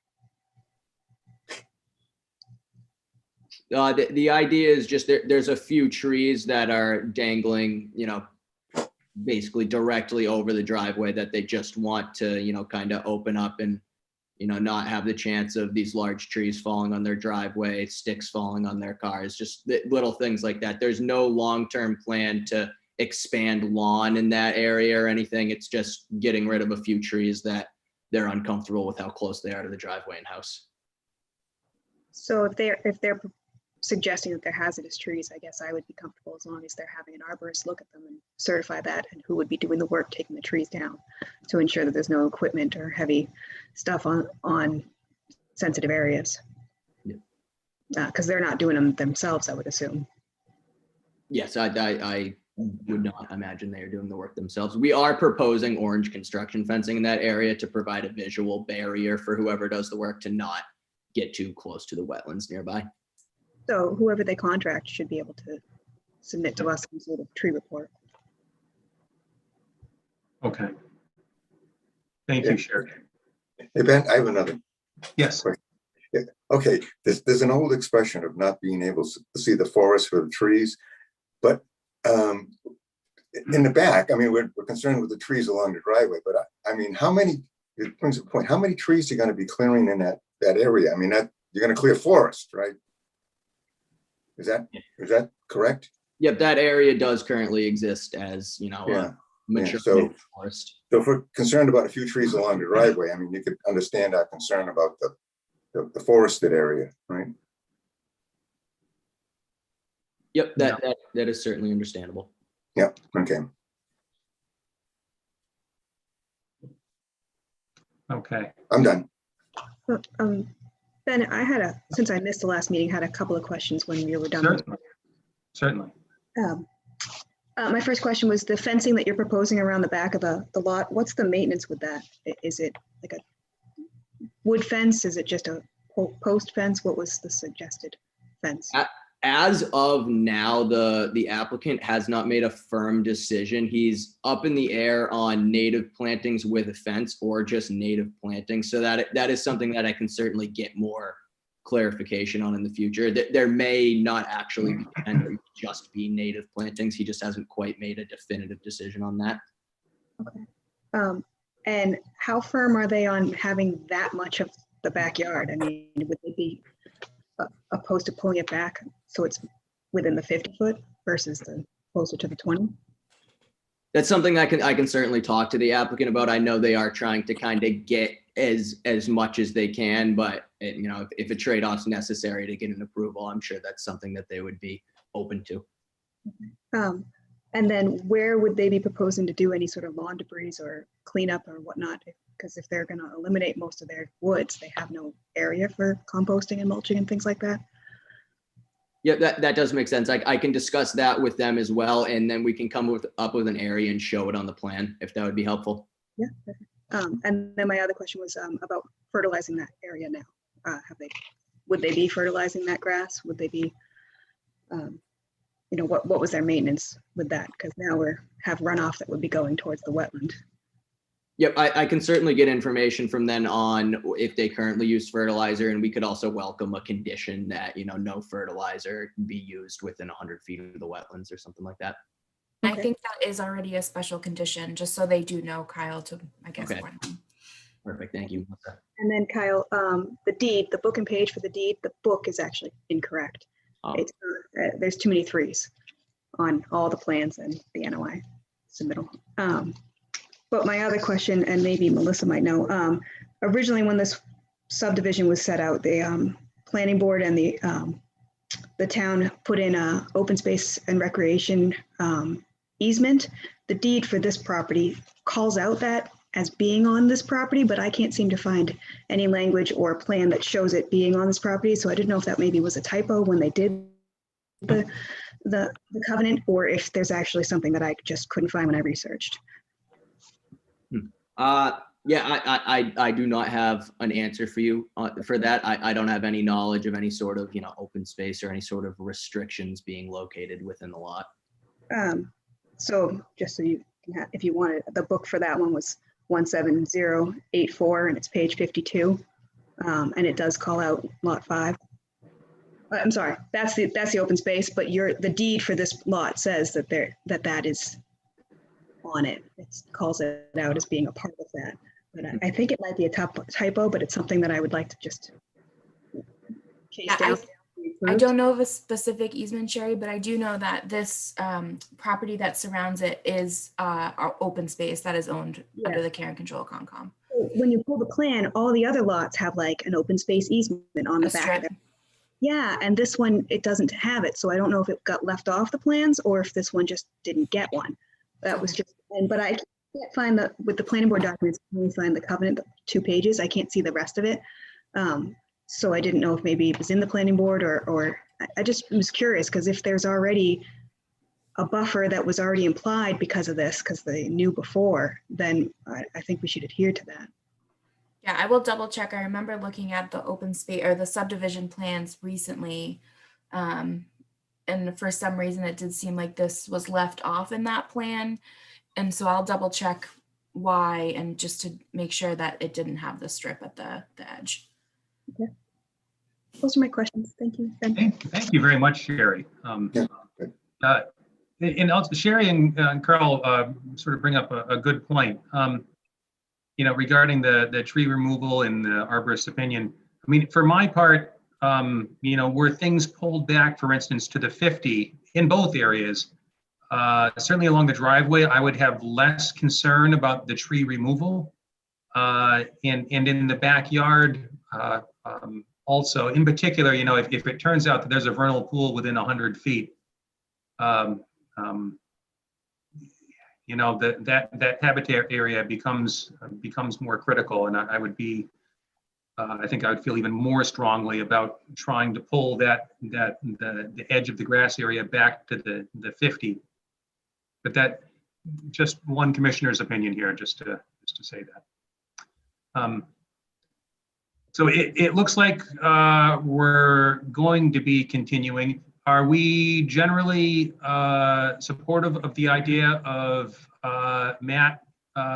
The idea is just there's a few trees that are dangling, basically directly over the driveway that they just want to, kind of open up and, not have the chance of these large trees falling on their driveway, sticks falling on their cars, just little things like that. There's no long-term plan to expand lawn in that area or anything. It's just getting rid of a few trees that they're uncomfortable with how close they are to the driveway and house. So if they're suggesting that they're hazardous trees, I guess I would be comfortable as long as they're having an arborist look at them and certify that, and who would be doing the work taking the trees down to ensure that there's no equipment or heavy stuff on sensitive areas. Yeah. Because they're not doing them themselves, I would assume. Yes, I would not imagine they are doing the work themselves. We are proposing orange construction fencing in that area to provide a visual barrier for whoever does the work to not get too close to the wetlands nearby. So whoever they contract should be able to submit to us some sort of tree report. Okay. Thank you, Sherry. Hey, Ben, I have another. Yes. Yeah. Okay, there's an old expression of not being able to see the forest for the trees, but in the back, I mean, we're concerned with the trees along the driveway, but I mean, it brings a point, how many trees are going to be clearing in that area? I mean, that you're going to clear forest, right? Is that correct? Yep, that area does currently exist as, a mature forest. So if we're concerned about a few trees along the driveway, I mean, you could understand our concern about the forested area, right? Yep, that is certainly understandable. Yeah, okay. Okay. I'm done. Ben, since I missed the last meeting, had a couple of questions when we were done. Certainly. My first question was the fencing that you're proposing around the back of the lot. What's the maintenance with that? Is it like a wood fence? Is it just a post fence? What was the suggested fence? As of now, the applicant has not made a firm decision. He's up in the air on native plantings with a fence or just native plantings. So that is something that I can certainly get more clarification on in the future. There may not actually be just be native plantings. He just hasn't quite made a definitive decision on that. Okay. And how firm are they on having that much of the backyard? I mean, would they be opposed to pulling it back so it's within the 50 foot versus the closer to the 20? That's something I can certainly talk to the applicant about. I know they are trying to kind of get as much as they can, but if a trade-off's necessary to get an approval, I'm sure that's something that they would be open to. And then where would they be proposing to do any sort of lawn debris or cleanup or whatnot? Because if they're going to eliminate most of their woods, they have no area for composting and mulching and things like that. Yeah, that does make sense. I can discuss that with them as well, and then we can come up with an area and show it on the plan, if that would be helpful. Yeah. And then my other question was about fertilizing that area now. Would they be fertilizing that grass? Would they be, what was their maintenance with that? Because now we have runoff that would be going towards the wetland. Yep, I can certainly get information from them on if they currently use fertilizer, and we could also welcome a condition that, no fertilizer be used within 100 feet of the wetlands or something like that. I think that is already a special condition, just so they do know, Kyle, to, I guess. Okay. Perfect, thank you. And then Kyle, the book and page for the deed, the book is actually incorrect. Oh. There's too many threes on all the plans and the NOI submittal. But my other question, and maybe Melissa might know, originally when this subdivision was set out, the planning board and the town put in a open space and recreation easement. The deed for this property calls out that as being on this property, but I can't seem to find any language or plan that shows it being on this property. So I didn't know if that maybe was a typo when they did the covenant, or if there's actually something that I just couldn't find when I researched. Yeah, I do not have an answer for you for that. I don't have any knowledge of any sort of, open space or any sort of restrictions being located within the lot. So just so you can have, if you wanted, the book for that one was 17084 and it's page 52. And it does call out lot 5. I'm sorry, that's the open space, but the deed for this lot says that that is on it. It calls it out as being a part of that. But I think it might be a typo, but it's something that I would like to just chase down. I don't know of a specific easement, Sherry, but I do know that this property that surrounds it is our open space that is owned under the care and control Concom. When you pull the plan, all the other lots have like an open space easement on the back of it. Yeah, and this one, it doesn't have it. So I don't know if it got left off the plans or if this one just didn't get one. That was just, but I can't find with the planning board documents, I can only find the covenant, 2 pages. I can't see the rest of it. So I didn't know if maybe it was in the planning board or I just was curious because if there's already a buffer that was already implied because of this, because they knew before, then I think we should adhere to that. Yeah, I will double check. I remember looking at the open space or the subdivision plans recently. And for some reason, it did seem like this was left off in that plan. And so I'll double check why and just to make sure that it didn't have the strip at the edge. Okay. Those are my questions. Thank you. Thank you very much, Sherry. Yeah, And also Sherry and Carl sort of bring up a good point. Regarding the tree removal and the arborist's opinion. I mean, for my part, were things pulled back, for instance, to the 50 in both areas, certainly along the driveway, I would have less concern about the tree removal. And in the backyard, also, in particular, if it turns out that there's a vernal pool within 100 feet, that habitat area becomes more critical, and I would be, I think I would feel even more strongly about trying to pull the edge of the grass area back to the 50. But that just one commissioner's opinion here, just to say that. So it looks like we're going to be continuing. Are we generally supportive of the idea of Matt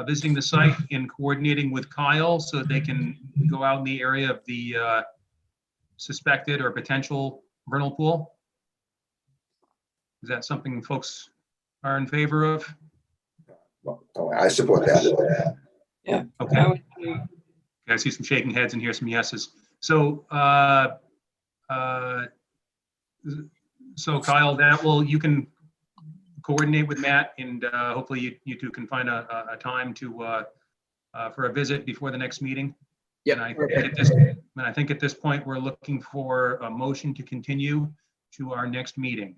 visiting the site and coordinating with Kyle so that they can go out in the area of the suspected or potential vernal pool? Is that something folks are in favor of? well, I support that. Yeah. Okay. I would agree. I see some shaking heads and hear some yeses. So, so Kyle, you can coordinate with Matt, and hopefully you two can find a time for a visit before the next meeting. Yeah. And I think at this point we're looking for a motion to continue to our next meeting.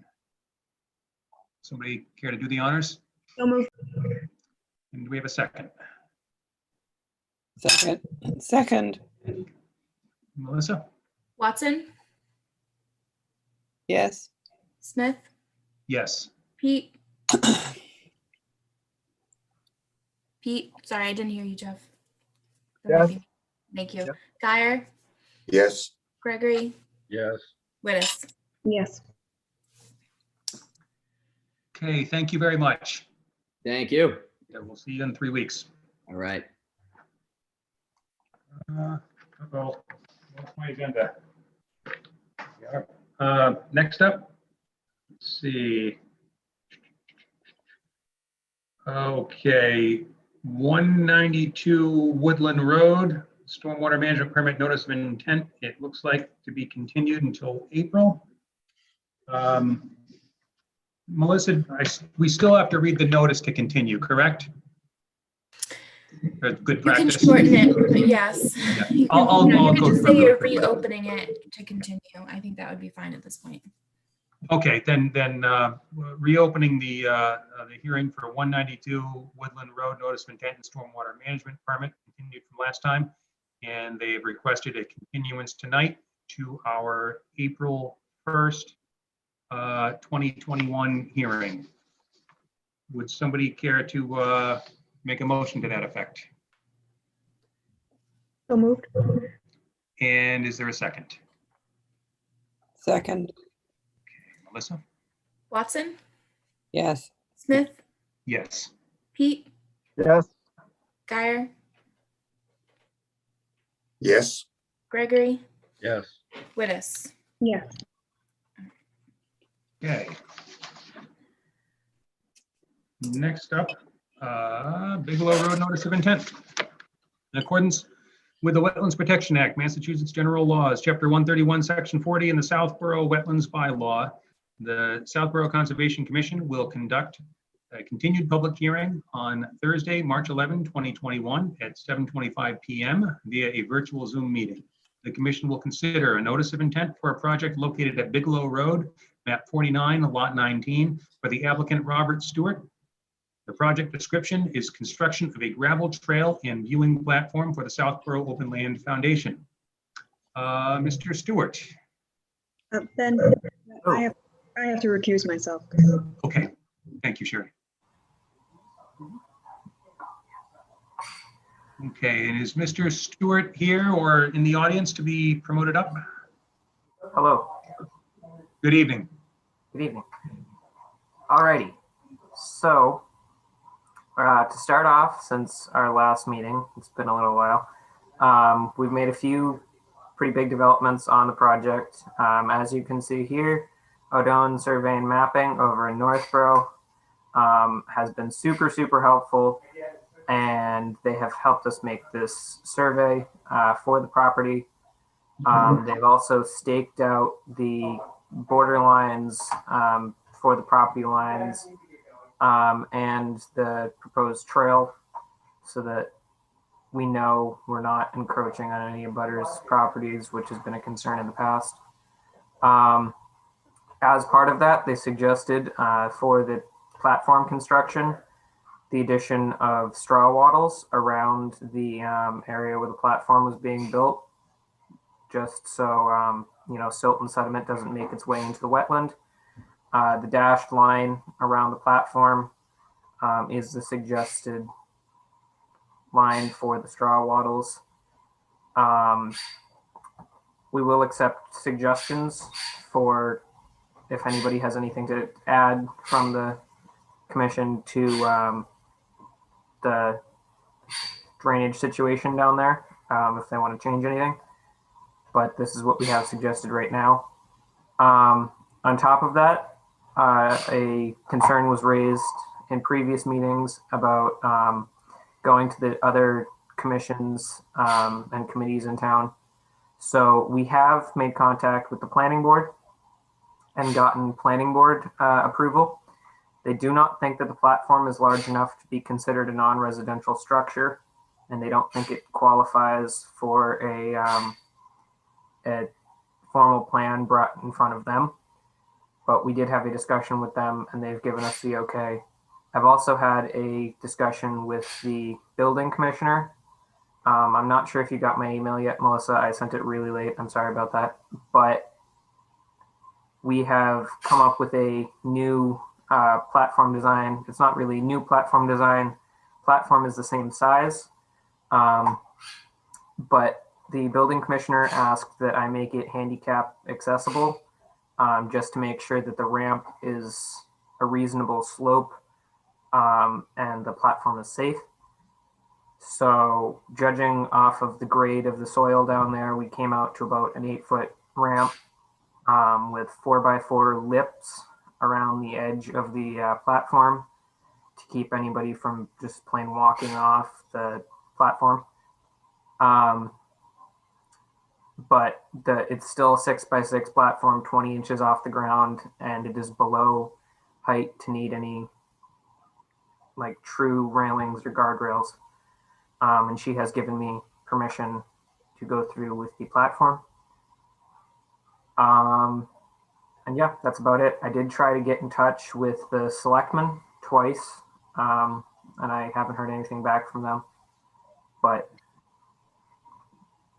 Somebody care to do the honors? So moved. And do we have a second? Second. Melissa? Watson, Yes. Smith, Yes. Pete. Pete, sorry, I didn't hear you, Jeff. Yes. Thank you. Yep. Guyer, Yes, Gregory, Yes. Wittes. Yes. Okay, thank you very much. Thank you. Yeah, we'll see you in 3 weeks. All right. Well, what's my agenda? Next up, let's see. Okay, 192 Woodland Road, stormwater management permit notice of intent. It looks like to be continued until April. Melissa, we still have to read the notice to continue, correct? Good You can practice. shorten it, but yes. Yeah. You can, I'll you can go just through say it. you're reopening it to continue. I think that would be fine at this point. Okay, then reopening the hearing for 192 Woodland Road notice of intent and stormwater management permit continued from last time. And they've requested a continuance tonight to our April 1st, 2021 hearing. Would somebody care to make a motion to that effect? So moved. And is there a second? Second, Melissa? Watson, yes. Smith, Yes. Pete, Yes. Guyer, yes, Gregory, Yes. Wittes. Yes. Okay. Next up, Bigelow Road Notice of Intent. In accordance with the Wetlands Protection Act, Massachusetts General Laws, Chapter 131, Section 40, and the Southborough Wetlands Bylaw, the Southborough Conservation Commission will conduct a continued public hearing on Thursday, March 11, 2021 at 7:25 p.m. via a virtual Zoom meeting. The commission will consider a notice of intent for a project located at Bigelow Road, map 49, lot 19, for the applicant Robert Stewart. The project description is construction of a gravel trail and viewing platform for the Southborough Open Land Foundation. Mr. Stewart. Ben, I have to recuse myself. Okay, thank you, Sherry. Okay, and is Mr. Stewart here or in the audience to be promoted up? Hello, Good evening. good evening. Alrighty, so to start off, since our last meeting, it's been a little while, we've made a few pretty big developments on the project. As you can see here, Odone Survey and Mapping over in Northborough has been super helpful, and they have helped us make this survey for the property. They've also staked out the border lines for the property lines and the proposed trail, so that we know we're not encroaching on any abutters' properties, which has been a concern in the past. As part of that, they suggested for the platform construction, the addition of straw wattles around the area where the platform was being built, just so silt and sediment doesn't make its way into the wetland. The dashed line around the platform is the suggested line for the straw wattles. We will accept suggestions for if anybody has anything to add from the commission to the drainage situation down there, if they want to change anything. But this is what we have suggested right now. On top of that, a concern was raised in previous meetings about going to the other commissions and committees in town. So we have made contact with the planning board and gotten planning board approval. They do not think that the platform is large enough to be considered a non-residential structure, and they don't think it qualifies for a formal plan brought in front of them. But we did have a discussion with them, and they've given us the okay. I've also had a discussion with the building commissioner. I'm not sure if you got my email yet, Melissa. I sent it really late. I'm sorry about that. But we have come up with a new platform design. It's not really new platform design. Platform is the same size. But the building commissioner asked that I make it handicap accessible, just to make sure that the ramp is a reasonable slope and the platform is safe. So judging off of the grade of the soil down there, we came out to about an 8-foot ramp with 4x4 lips around the edge of the platform to keep anybody from just plain walking off the platform. But it's still a 6x6 platform, 20 inches off the ground, and it is below height to need any like true railings or guardrails. And she has given me permission to go through with the platform. And yeah, that's about it. I did try to get in touch with the selectmen twice, and I haven't heard anything back from them. But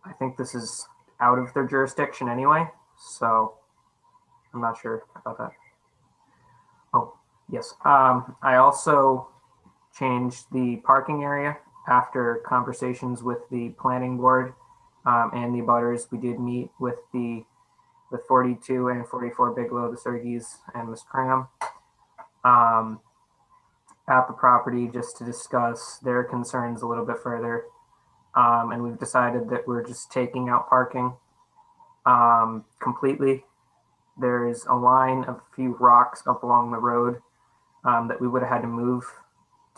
I think this is out of their jurisdiction anyway, so I'm not sure about that. Oh, yes. I also changed the parking area after conversations with the planning board and the abutters. We did meet with 42 and 44 Bigelow, the Sergis, and Ms. Pringham at the property just to discuss their concerns a little bit further. And we've decided that we're just taking out parking completely. There's a line of a few rocks up along the road that we would have had to move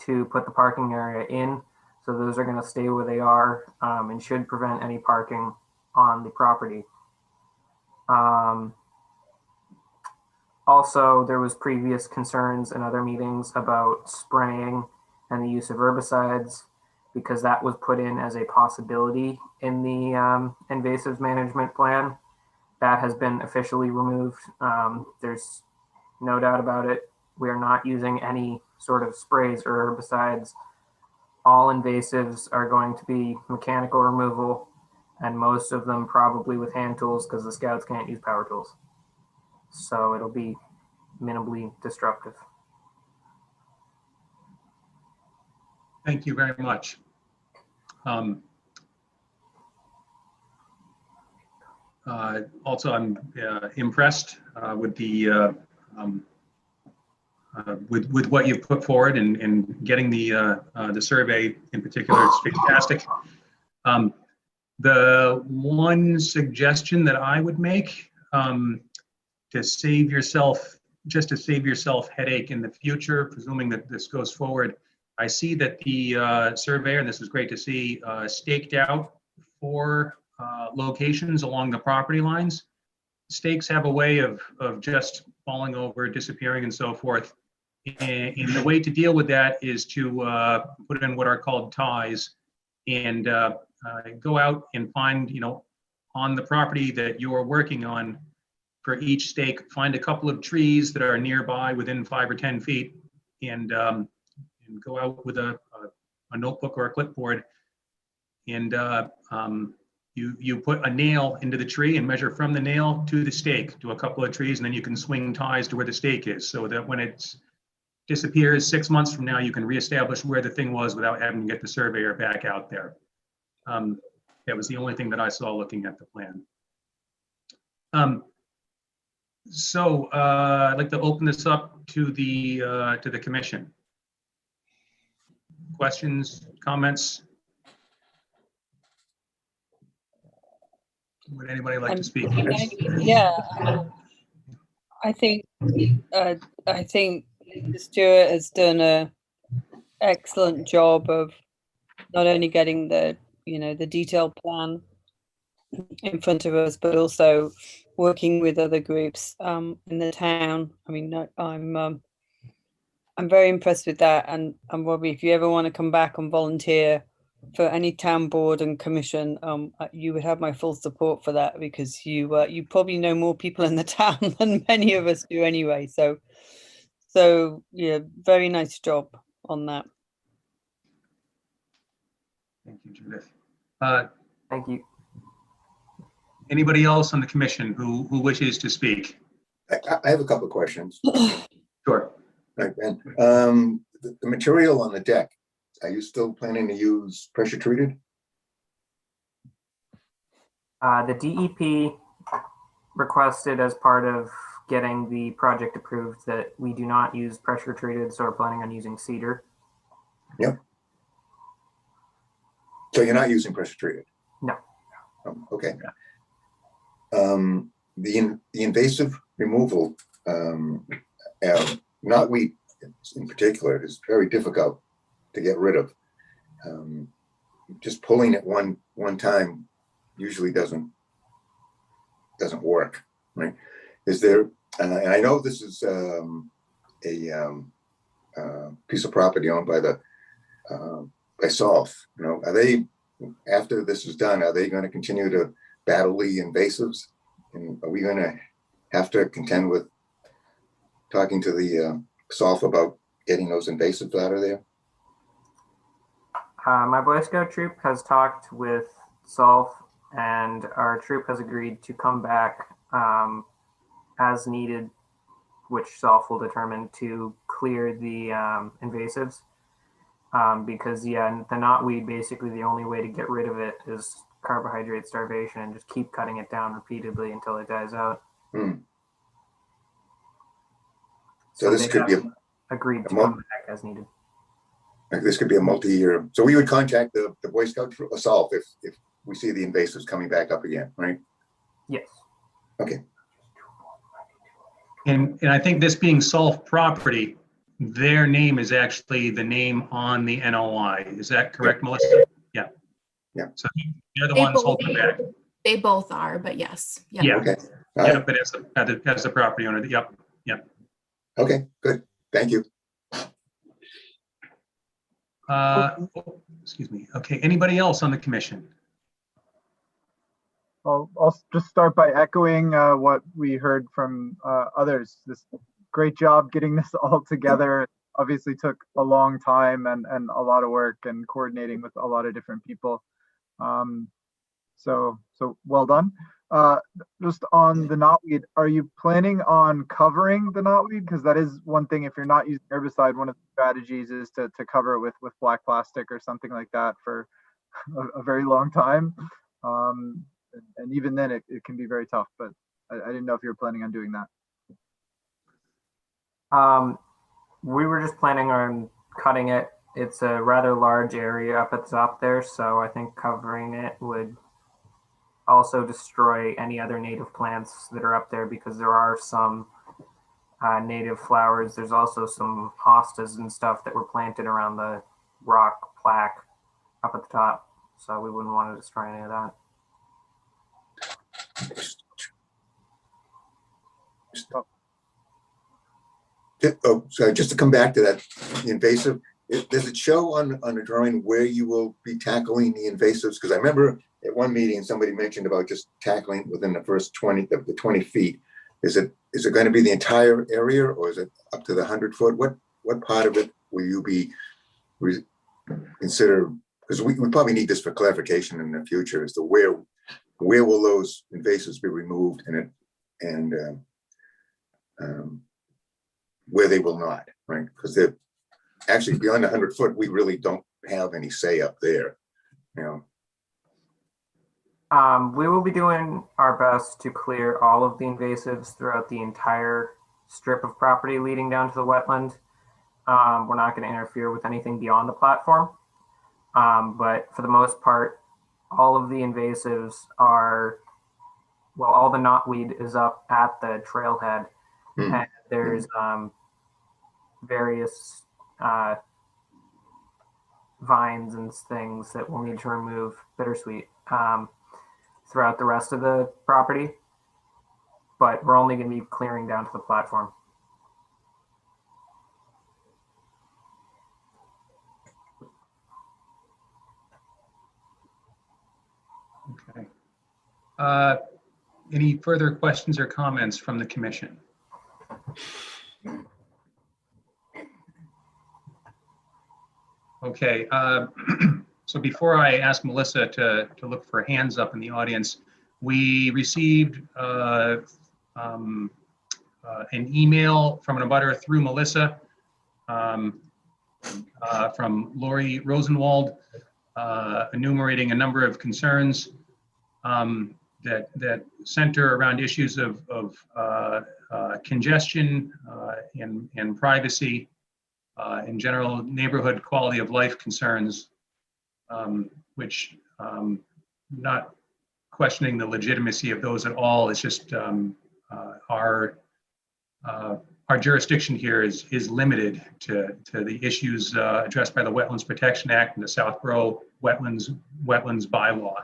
to put the parking area in. So those are going to stay where they are and should prevent any parking on the property. Also, there was previous concerns in other meetings about spraying and the use of herbicides, because that was put in as a possibility in the invasive management plan. That has been officially removed. There's no doubt about it. We are not using any sort of sprays or herbicides. All invasives are going to be mechanical removal, and most of them probably with hand tools, because the scouts can't use power tools. So it'll be minimally disruptive. Thank you very much. Also, I'm impressed with the with what you've put forward and getting the survey in particular. It's fantastic. The one suggestion that I would make to save yourself headache in the future, presuming that this goes forward, I see that the surveyor, and this is great to see, staked out 4 locations along the property lines. Stakes have a way of just falling over, disappearing, and so forth. And the way to deal with that is to put in what are called ties, and go out and find, on the property that you're working on, for each stake, find a couple of trees that are nearby within 5 or 10 feet, and go out with a notebook or a clipboard, and you put a nail into the tree and measure from the nail to the stake, to a couple of trees, and then you can swing ties to where the stake is, so that when it disappears 6 months from now, you can reestablish where the thing was without having to get the surveyor back out there. That was the only thing that I saw looking at the plan. So I'd like to open this up to the commission. Questions, comments? Would anybody like to speak? Yeah, I think Stuart has done an excellent job of not only getting the detailed plan in front of us, but also working with other groups in the town. I mean, I'm very impressed with that. And Robbie, if you ever want to come back and volunteer for any town board and commission, you would have my full support for that, because you probably know more people in the town than many of us do anyway. So yeah, very nice job on that. Thank you, Judith. Thank you. Anybody else on the commission who wishes to speak? I have a couple of questions. Sure. Right, Ben. The material on the deck, are you still planning to use pressure treated? The DEP requested, as part of getting the project approved, that we do not use pressure treated, so we're planning on using cedar. Yep. So you're not using pressure treated? No. Okay. The invasive removal, knotweed in particular, is very difficult to get rid of. Just pulling it one time usually doesn't work, right? Is there? And I know this is a piece of property owned by by Solf. Are they, after this is done, are they going to continue to battle the invasives? And are we going to have to contend with talking to the Solf about getting those invasives out of there? My Boy Scout troop has talked with Solf, and our troop has agreed to come back as needed, which Solf will determine, to clear the invasives. Because, yeah, the knotweed, basically the only way to get rid of it is carbohydrate starvation and just keep cutting it down repeatedly until it dies out. So this they could be have agreed to a come back as needed. this could be a multi-year. So we would contact the Boy Scout assault if we see the invasives coming back up again, right? Yes. Okay. And I think this being Solve property, their name is actually the name on the NOI. Is that correct, Melissa? Yeah. Yeah. So they're the They ones both- holding back. They both are, but yes. Yeah. Okay. All Yeah, right. but as the property owner, yep. Okay, good. Thank you. Excuse me. Okay, anybody else on the commission? I'll just start by echoing what we heard from others. This great job getting this all together. Obviously took a long time and a lot of work and coordinating with a lot of different people. So well done. Just on the knotweed, are you planning on covering the knotweed? Because that is one thing, if you're not using herbicide, one of the strategies is to cover it with black plastic or something like that for a very long time. And even then it can be very tough, but I didn't know if you were planning on doing that. We were just planning on cutting it. It's a rather large area up at the top there, so I think covering it would also destroy any other native plants that are up there, because there are some native flowers. There's also some hostas and stuff that were planted around the rock plaque up at the top, so we wouldn't want to destroy any of that. So just to come back to that, the invasive, does it show on a drawing where you will be tackling the invasives? Because I remember at one meeting, somebody mentioned about just tackling within the first 20 feet. Is it going to be the entire area, or is it up to the 100-foot? What part of it will you be consider? Because we probably need this for clarification in the future as to where will those invasives be removed and where they will not, right? Because they're actually beyond 100-foot. We really don't have any say up there, you know. We will be doing our best to clear all of the invasives throughout the entire strip of property leading down to the wetland. We're not going to interfere with anything beyond the platform. But for the most part, all of the invasives are, well, all the knotweed is up at the trailhead. And there's various vines and things that we'll need to remove, bittersweet, throughout the rest of the property. But we're only going to be clearing down to the platform. Okay. Any further questions or comments from the commission? Okay, so before I ask Melissa to look for hands up in the audience, we received an email from an abutter through Melissa from Lori Rosenwald, enumerating a number of concerns that center around issues of congestion and privacy, in general neighborhood quality of life concerns, which not questioning the legitimacy of those at all. It's just our jurisdiction here is limited to the issues addressed by the Wetlands Protection Act and the Southborough Wetlands bylaw.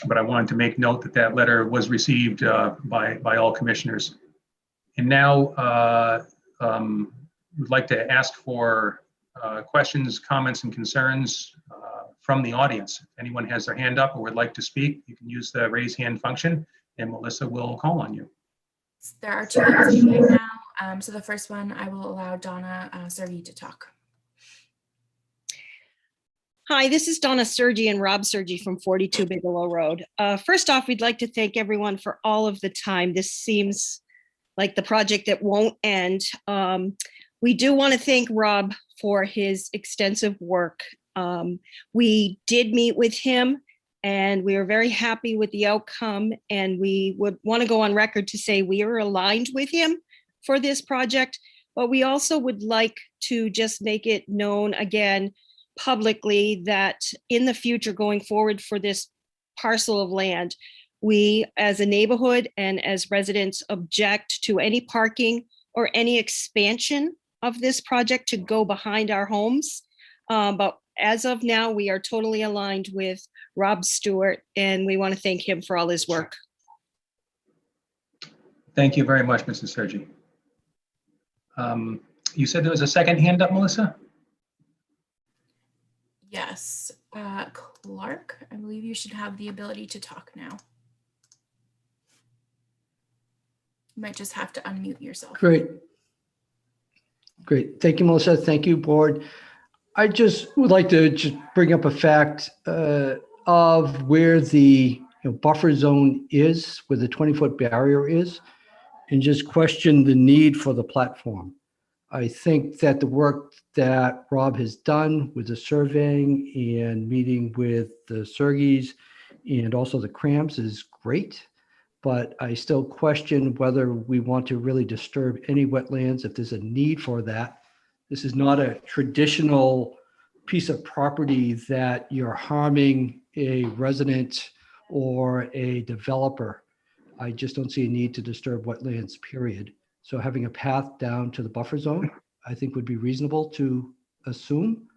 But I wanted to make note that letter was received by all commissioners. And now we'd like to ask for questions, comments, and concerns from the audience. If anyone has their hand up or would like to speak, you can use the raise hand function and Melissa will call on you. There are 2 hands speaking now. So the first one, I will allow Donna Sergi to talk. Hi, this is Donna Sergi and Rob Sergi from 42 Bigelow Road. First off, we'd like to thank everyone for all of the time. This seems like the project that won't end. We do want to thank Rob for his extensive work We did meet with him and we are very happy with the outcome. And we would want to go on record to say we are aligned with him for this project, but we also would like to just make it known again publicly that in the future going forward for this parcel of land, we as a neighborhood and as residents object to any parking or any expansion of this project to go behind our homes. But as of now, we are totally aligned with Rob Stewart, and we want to thank him for all his work. Thank you very much, Mrs. Sergi. You said there was a second hand up, Melissa? Yes, Clark, I believe you should have the ability to talk now. You might just have to unmute yourself. Great. Great. Thank you, Melissa. Thank you, board. I just would like to just bring up a fact of where the buffer zone is, where the 20-foot barrier is, and just question the need for the platform. I think that the work that Rob has done with the surveying and meeting with the Sergis and also the Crams is great, but I still question whether we want to really disturb any wetlands if there's a need for that. This is not a traditional piece of property that you're harming a resident or a developer. I just don't see a need to disturb wetlands, period. So having a path down to the buffer zone, I think would be reasonable to assume,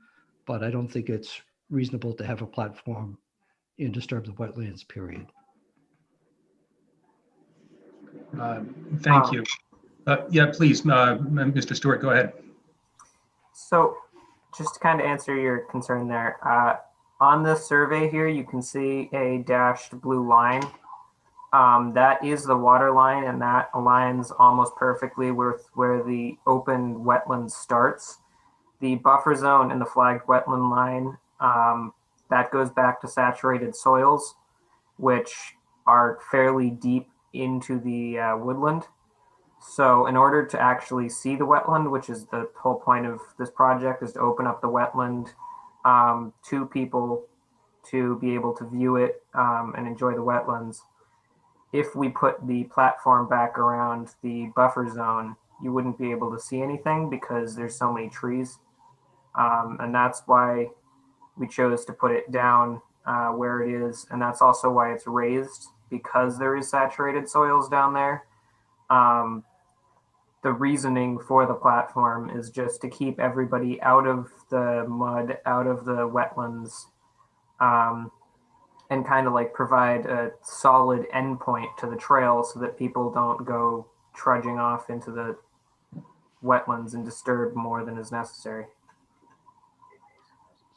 but I don't think it's reasonable to have a platform and disturb the wetlands, period. Thank you. Yeah, please, Mr. Stewart, go ahead. So just to kind of answer your concern there, on the survey here, you can see a dashed blue line. That is the water line, and that aligns almost perfectly with where the open wetland starts. The buffer zone and the flagged wetland line, that goes back to saturated soils, which are fairly deep into the woodland. So in order to actually see the wetland, which is the whole point of this project, is to open up the wetland to people to be able to view it and enjoy the wetlands. If we put the platform back around the buffer zone, you wouldn't be able to see anything because there's so many trees. And that's why we chose to put it down where it is. And that's also why it's raised, because there is saturated soils down there. The reasoning for the platform is just to keep everybody out of the mud, out of the wetlands, and kind of like provide a solid endpoint to the trail so that people don't go trudging off into the wetlands and disturb more than is necessary.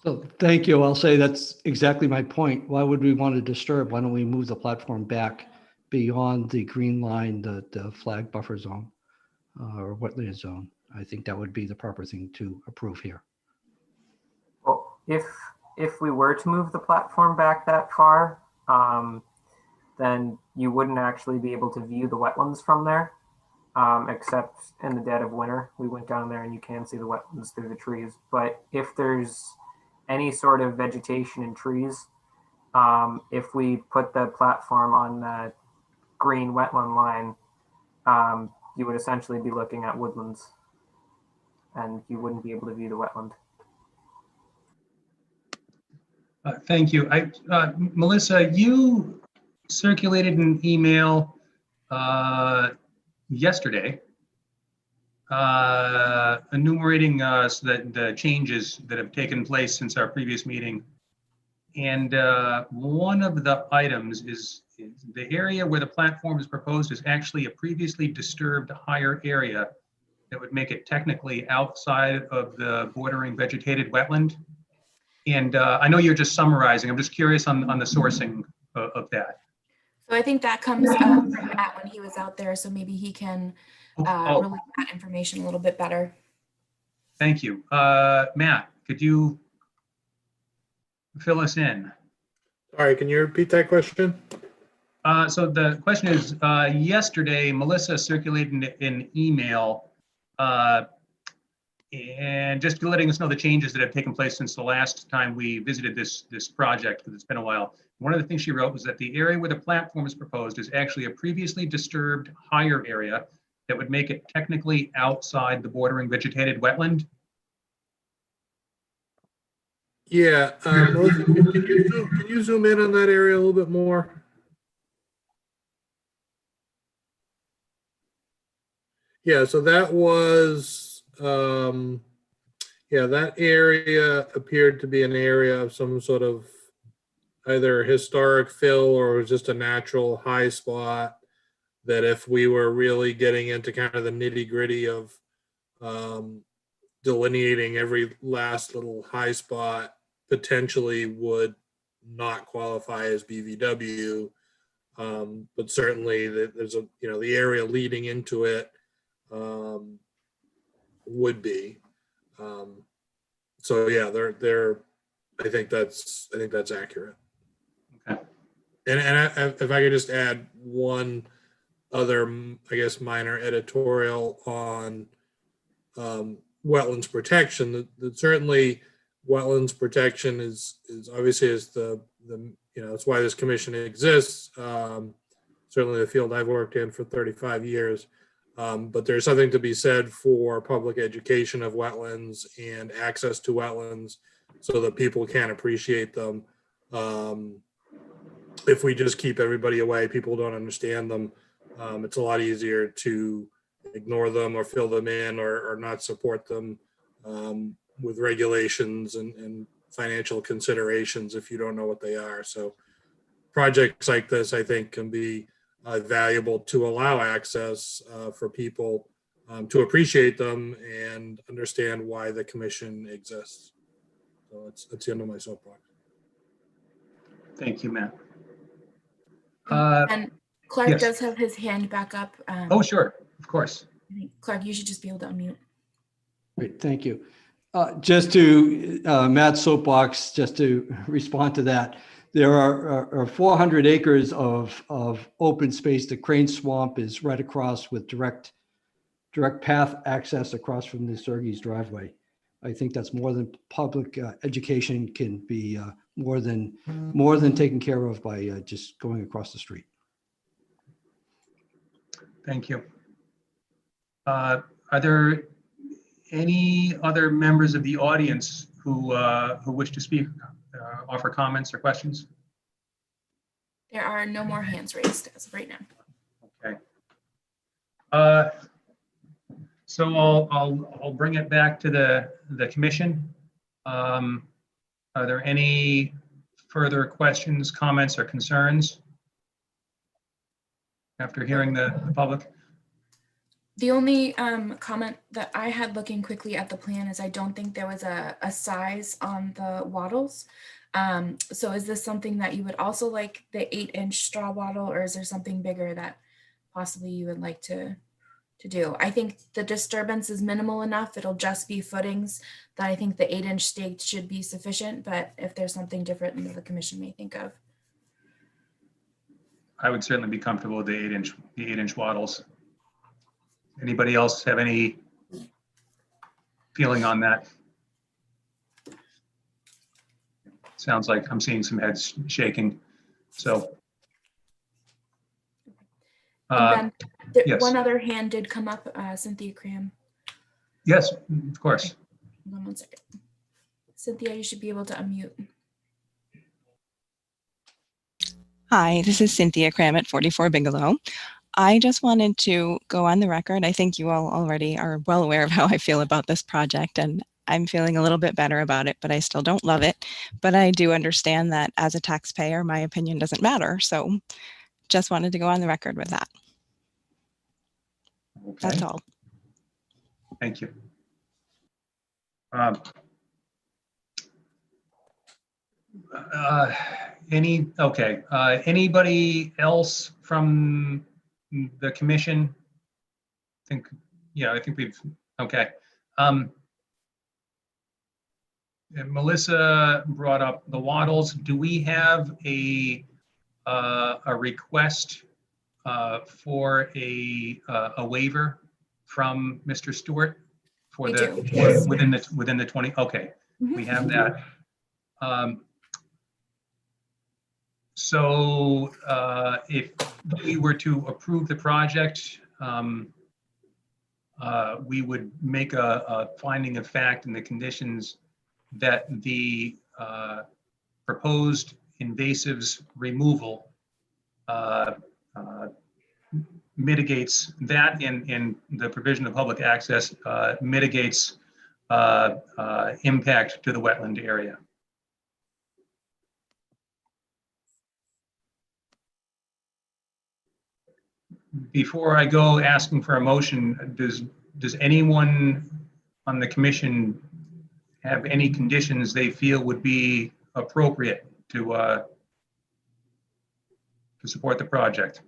So thank you. I'll say that's exactly my point. Why would we want to disturb? Why don't we move the platform back beyond the green line, the flag buffer zone or wetland zone? I think that would be the proper thing to approve here. Well, if we were to move the platform back that far, then you wouldn't actually be able to view the wetlands from there, except in the dead of winter. We went down there and you can see the wetlands through the trees. But if there's any sort of vegetation and trees, if we put the platform on the green wetland line, you would essentially be looking at woodlands and you wouldn't be able to view the wetland. Thank you. Melissa, you circulated an email yesterday enumerating the changes that have taken place since our previous meeting. And one of the items is the area where the platform is proposed is actually a previously disturbed higher area that would make it technically outside of the bordering vegetated wetland. And I know you're just summarizing. I'm just curious on the sourcing of that. So I think that comes from Matt when he was out there. So maybe he can relay that information a little bit better. Thank you. Matt, could you fill us in? Sorry, can you repeat that question? So the question is, yesterday, Melissa circulated an email And just letting us know the changes that have taken place since the last time we visited this project, because it's been a while. One of the things she wrote was that the area where the platform is proposed is actually a previously disturbed higher area that would make it technically outside the bordering vegetated wetland. Yeah, Melissa, can you zoom in on that area a little bit more? Yeah, so that was, yeah, that area appeared to be an area of some sort of either historic fill or just a natural high spot that if we were really getting into kind of the nitty gritty of delineating every last little high spot, potentially would not qualify as BVW. But certainly there's a, you know, the area leading into it would be. So yeah, they're I think that's accurate. Okay. And if I could just add one other, I guess, minor editorial on wetlands protection, that certainly wetlands protection is obviously is the you know, that's why this commission exists. Certainly the field I've worked in for 35 years. But there's something to be said for public education of wetlands and access to wetlands so that people can appreciate them. If we just keep everybody away, people don't understand them. It's a lot easier to ignore them or fill them in or not support them with regulations and financial considerations if you don't know what they are. So projects like this, I think, can be valuable to allow access for people to appreciate them and understand why the commission exists. So that's the end of my soapbox. Thank you, Matt. And Clark yes. does have his hand back up. Oh, sure, of course. I think, Clark, you should just be able to unmute. Great, thank you. Just to Matt's soapbox, just to respond to that, there are 400 acres of open space. The Crane Swamp is right across with direct path access across from the Sergey's driveway. I think that's more than public education can be more than taken care of by just going across the street. Thank you. Are there any other members of the audience who wish to speak, offer comments or questions? There are no more hands raised as of right now. Okay. So I'll bring it back to the commission. Are there any further questions, comments, or concerns after hearing the public? The only comment that I had looking quickly at the plan is I don't think there was a size on the wattles. So is this something that you would also like, the 8-inch straw wattle, or is there something bigger that possibly you would like to do? I think the disturbance is minimal enough. It'll just be footings that I think the 8-inch staked should be sufficient, but if there's something different that the commission may think of. I would certainly be comfortable with the 8-inch wattles. Anybody else have any feeling on that? Sounds like I'm seeing some heads shaking. So. And then yes. One other hand did come up, Cynthia Cram. Yes, of course. Hold on one second. Cynthia, you should be able to unmute. Hi, this is Cynthia Cram at 44 Bigelow. I just wanted to go on the record. I think you all already are well aware of how I feel about this project, and I'm feeling a little bit better about it, but I still don't love it. But I do understand that as a taxpayer, my opinion doesn't matter. So just wanted to go on the record with that. Okay. That's all. Thank you. Anybody else from the commission? I think we've, okay. Melissa brought up the wattles. Do we have a request for a waiver from Mr. Stewart for We the, do, for- yes. within the 20, okay, Mhm. we have that. So if we were to approve the project, we would make a finding of fact in the conditions that the proposed invasives removal mitigates that, in the provision of public access mitigates impact to the wetland area. Before I go asking for a motion, does anyone on the commission have any conditions they feel would be appropriate to support the project?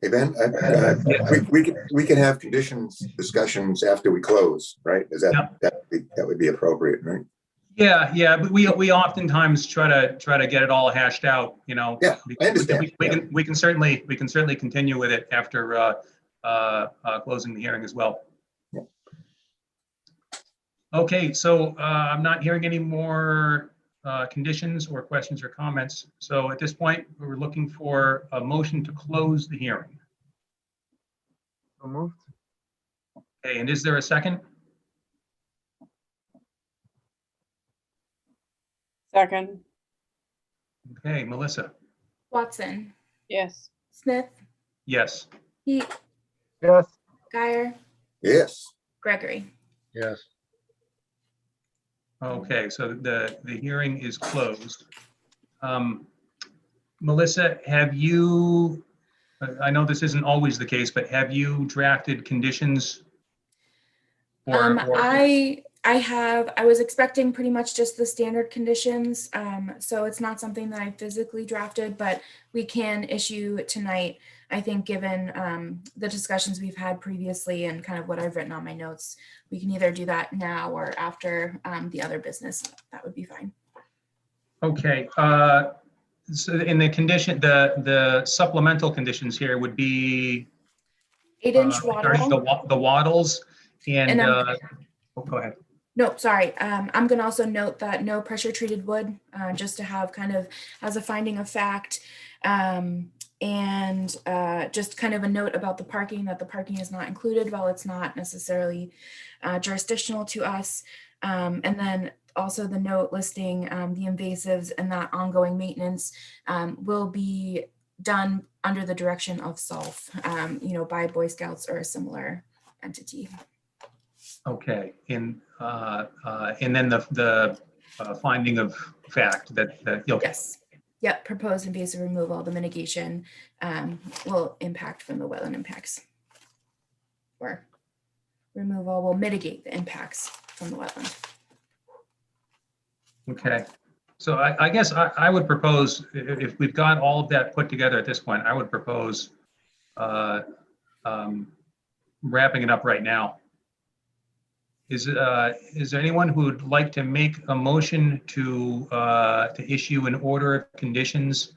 Hey, Ben, we can have conditions discussions after we close, right? Is that, that would be appropriate, right? Yeah, but we oftentimes try to get it all hashed out, you know. Yeah, I understand. We can certainly continue with it after closing the hearing as well. Yeah. Okay, so I'm not hearing any more conditions or questions or comments. So at this point, we're looking for a motion to close the hearing. So moved. Okay, and is there a second? Second. Okay, Melissa. Watson, Yes. Smith, Yes. Pete, Yes. Guyer, Yes. Gregory. Yes. Okay, so the hearing is closed. Melissa, have you, I know this isn't always the case, but have you drafted conditions? I was expecting pretty much just the standard conditions. So it's not something that I physically drafted, but we can issue tonight. I think given the discussions we've had previously and kind of what I've written on my notes, we can either do that now or after the other business. That would be fine. Okay, so in the condition, the supplemental conditions here would be 8-inch regarding wattle. the wattles and And oh, go ahead. No, sorry. I'm going to also note that no pressure treated wood, just to have kind of as a finding of fact. And just kind of a note about the parking, that the parking is not included while it's not necessarily jurisdictional to us. And then also the note listing the invasives and that ongoing maintenance will be done under the direction of SOLF, by Boy Scouts or a similar entity. Okay, and then the finding of fact that okay. Yes. Yep, proposed invasive removal, the mitigation will impact from the wetland impacts. Or removal will mitigate the impacts from the wetland. Okay, so I guess I would propose, if we've got all of that put together at this point, I would propose wrapping it up right now. Is there anyone who would like to make a motion to issue an order of conditions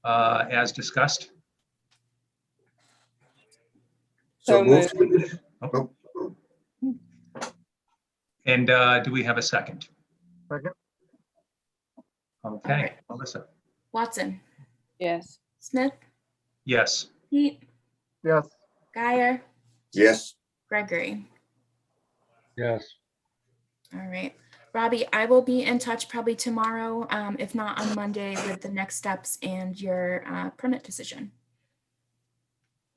as discussed? So moved. Oh. And do we have a second? Second. Okay, All right. Melissa. Watson, Yes. Smith, Yes. Pete, Yes. Guyer, Yes. Gregory. Yes. All right. Robbie, I will be in touch probably tomorrow, if not on Monday, with the next steps and your permit decision.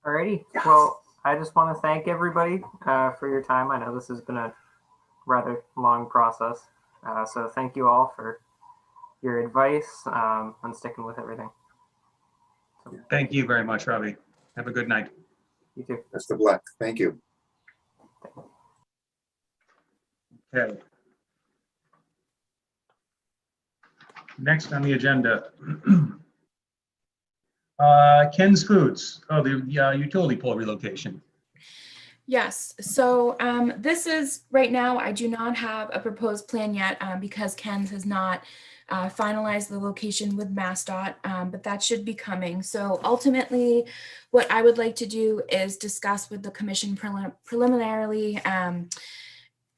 Alrighty. Well, I just want to thank everybody for your time. I know this has been a rather long process. So thank you all for your advice and sticking with everything. Thank you very much, Robbie. Have a good night. You too. Best of luck. Thank you. Okay. Next on the agenda. Ken's Foods, the utility pole relocation. Yes, so this is, right now, I do not have a proposed plan yet because Ken's has not finalize the location with MassDOT, but that should be coming. So ultimately, what I would like to do is discuss with the commission preliminarily,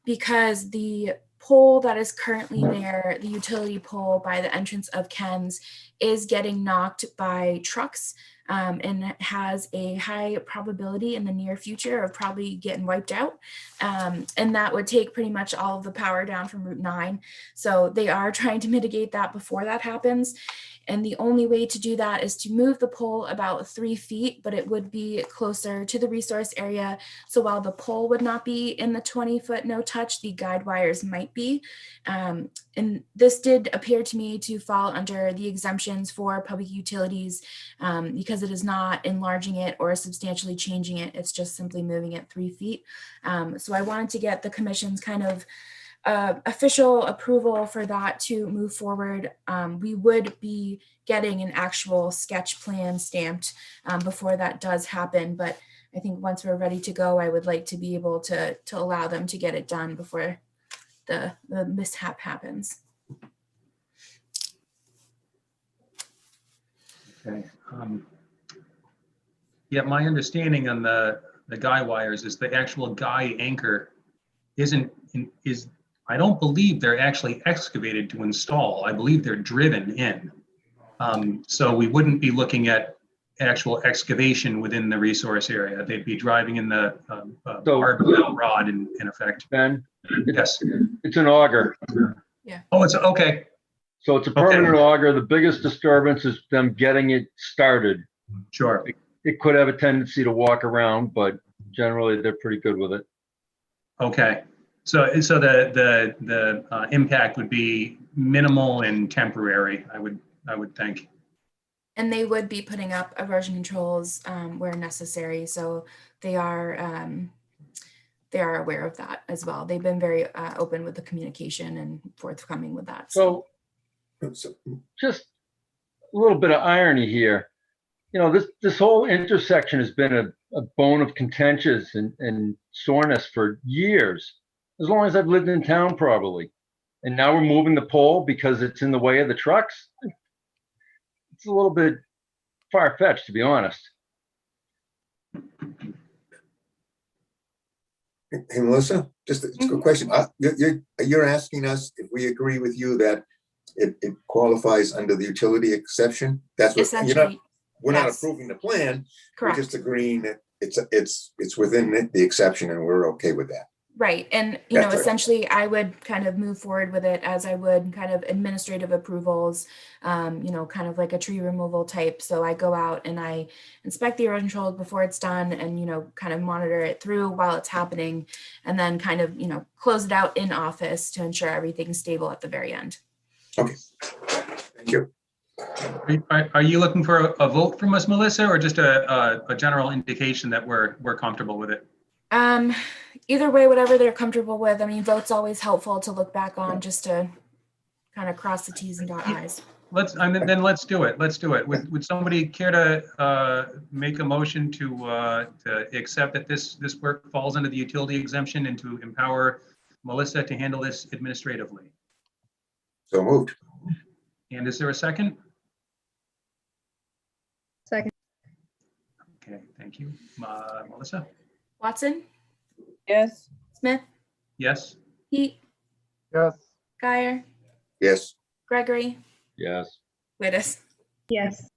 because the pole that is currently there, the utility pole by the entrance of Ken's, is getting knocked by trucks, and has a high probability in the near future of probably getting wiped out. And that would take pretty much all of the power down from Route 9. So they are trying to mitigate that before that happens. And the only way to do that is to move the pole about 3 feet, but it would be closer to the resource area. So while the pole would not be in the 20-foot no touch, the guide wires might be. And this did appear to me to fall under the exemptions for public utilities, because it is not enlarging it or substantially changing it. It's just simply moving it 3 feet. So I wanted to get the commission's kind of official approval for that to move forward. We would be getting an actual sketch plan stamped before that does happen. But I think once we're ready to go, I would like to be able to allow them to get it done before the mishap happens. Okay. Yeah, my understanding on the guy wires is the actual guy anchor is I don't believe they're actually excavated to install. I believe they're driven in. So we wouldn't be looking at actual excavation within the resource area. They'd be driving in the barbed metal rod in effect. Ben, Yes. it's an auger. Yeah. Oh, it's okay. So it's a permanent auger. The biggest disturbance is them getting it started. Sure. It could have a tendency to walk around, but generally they're pretty good with it. Okay. So the impact would be minimal and temporary, I would think. And they would be putting up erosion controls where necessary. So they are aware of that as well. They've been very open with the communication and forthcoming with that. So just a little bit of irony here. You know, this whole intersection has been a bone of contention and soreness for years, as long as I've lived in town probably. And now we're moving the pole because it's in the way of the trucks. It's a little bit far-fetched, to be honest. Hey, Melissa, just a good question. You're asking us if we agree with you that it qualifies under the utility exception? That's what we're not approving the plan. Correct. We're just agreeing that it's within the exception and we're okay with that. Right. And, essentially I would kind of move forward with it as I would kind of administrative approvals, kind of like a tree removal type. So I go out and I inspect the erosion control before it's done and, kind of monitor it through while it's happening and then kind of, close it out in office to ensure everything's stable at the very end. Okay. Thank you. Are you looking for a vote from us, Melissa, or just a general indication that we're comfortable with it? Either way, whatever they're comfortable with. I mean, vote's always helpful to look back on just to kind of cross the T's and dot I's. Let's do it. Let's do it. Would somebody care to make a motion to accept that this work falls under the utility exemption and to empower Melissa to handle this administratively? So moved. And is there a second? Second. Okay, thank you. Melissa? Watson? Yes. Smith? Yes. Pete? Yes. Guyer? Yes. Gregory? Yes. Wittes? Yes.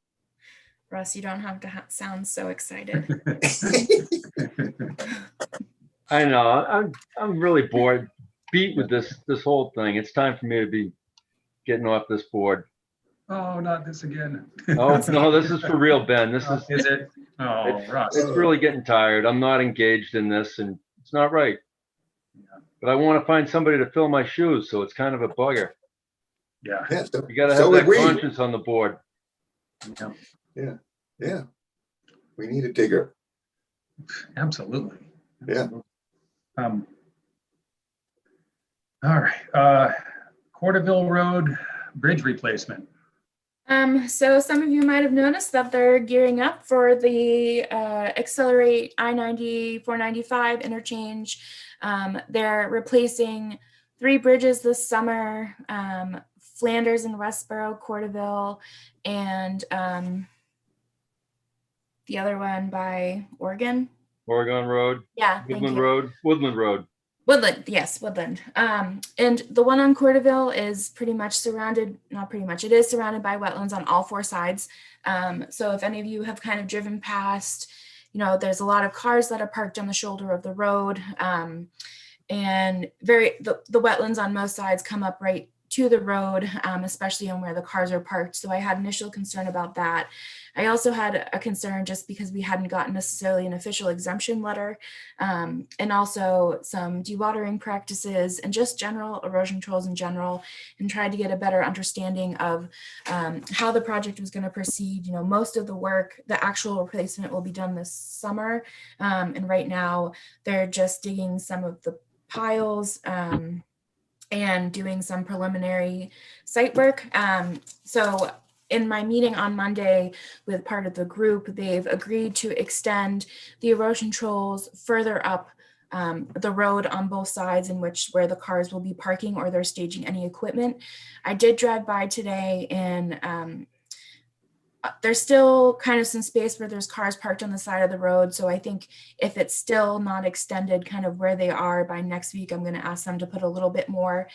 Russ, you don't have to sound so excited. I know. I'm really bored, beat with this whole thing. It's time for me to be getting off this board. Oh, not this again. Oh no, this is for real, Ben. This Is it? Oh, Russ. It's really getting tired. I'm not engaged in this, and it's not right. Yeah. But I want to find somebody to fill my shoes, so it's kind of a bugger. Yeah. Yeah. So, You got to so have would that we. conscience on the board. Yeah. Yeah. We need a digger. Absolutely. Yeah. All right. Cordoville Road Bridge replacement. So some of you might have noticed that they're gearing up for the Accelerate I-90 495 interchange. They're replacing 3 bridges this summer Flanders and Westboro, Cordoville, and the other one by Oregon. Oregon Road, Yeah, thank Woodland you. Road, Woodland Road. Woodland, yes, Woodland. And the one on Cordoville is pretty much surrounded, not pretty much, it is surrounded by wetlands on all four sides. So if any of you have kind of driven past, you know, there's a lot of cars that are parked on the shoulder of the road. And the wetlands on most sides come up right to the road, especially on where the cars are parked. So I had initial concern about that. I also had a concern just because we hadn't gotten necessarily an official exemption letter, and also some dewatering practices and just general erosion controls in general, and tried to get a better understanding of how the project was going to proceed. You know, most of the work, the actual replacement will be done this summer. And right now they're just digging some of the piles, and doing some preliminary site work. So in my meeting on Monday with part of the group, they've agreed to extend the erosion controls further up the road on both sides where the cars will be parking or they're staging any equipment. I did drive by today, and there's still kind of some space where there's cars parked on the side of the road. So I think if it's still not extended kind of where they are by next week, I'm going to ask them to put a little bit more,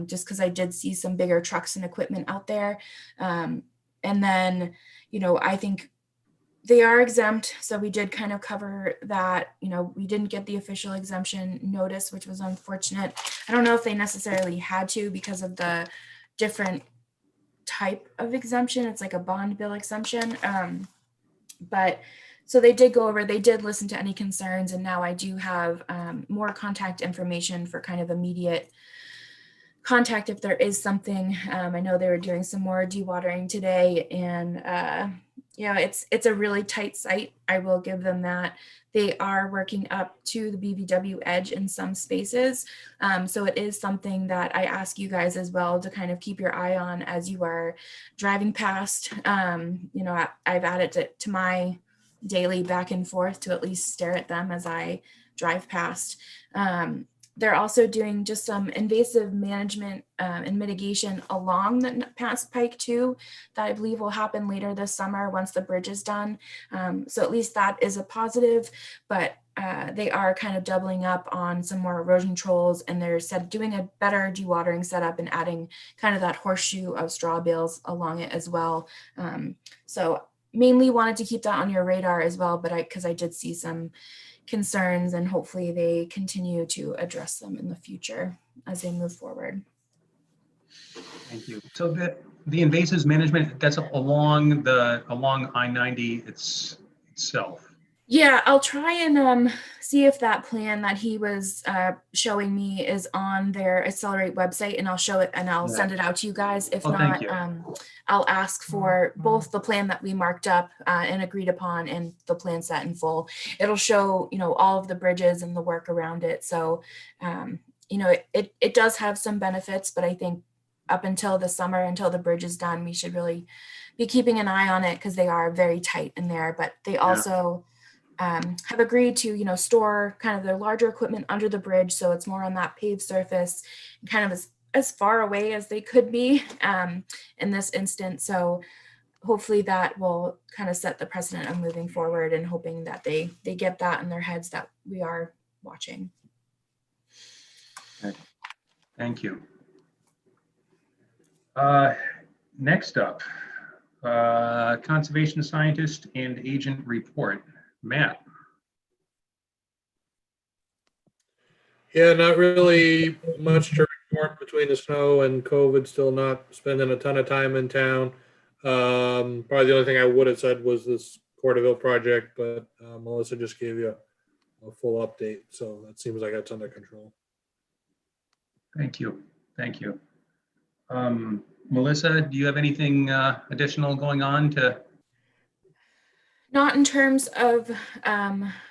just because I did see some bigger trucks and equipment out there. And then, you know, I think they are exempt. So we did kind of cover that. You know, we didn't get the official exemption notice, which was unfortunate. I don't know if they necessarily had to because of the different type of exemption. It's like a bond bill exemption. But so they did listen to any concerns, and now I do have more contact information for kind of immediate contact if there is something. I know they were doing some more dewatering today, and you know, it's a really tight site. I will give them that. They are working up to the BVW edge in some spaces. So it is something that I ask you guys as well to kind of keep your eye on as you are driving past. You know, I've added to my daily back and forth to at least stare at them as I drive past. They're also doing just some invasive management and mitigation along the past Pike too, that I believe will happen later this summer once the bridge is done. So at least that is a positive, but they are kind of doubling up on some more erosion controls, and they're doing a better dewatering setup and adding kind of that horseshoe of straw bales along it as well. So mainly wanted to keep that on your radar as well, but because I did see some concerns, and hopefully they continue to address them in the future as they move forward. Thank you. So the invasives management, that's along I-90 itself. Yeah, I'll try and see if that plan that he was showing me is on their Accelerate website, and I'll show it and I'll send it out to you guys. If not, I'll ask for both the plan that we marked up and agreed upon and the plan set in full. It'll show, you know, all of the bridges and the work around it. So, you know, it does have some benefits, but I think up until the summer, until the bridge is done, we should really be keeping an eye on it because they are very tight in there. But they also have agreed to, you know, store kind of their larger equipment under the bridge, so it's more on that paved surface, kind of as far away as they could be in this instance. So hopefully that will kind of set the precedent of moving forward, and hoping that they get that in their heads that we are watching. Okay. Thank you. Next up, conservation scientist and agent report. Matt. Yeah, not really much to report between the snow and COVID. Still not spending a ton of time in town. Probably the only thing I would have said was this Cordoville project, but Melissa just gave you a full update, so that seems like it's under control. Thank you. Thank you. Melissa, do you have anything additional going on to? Not in terms of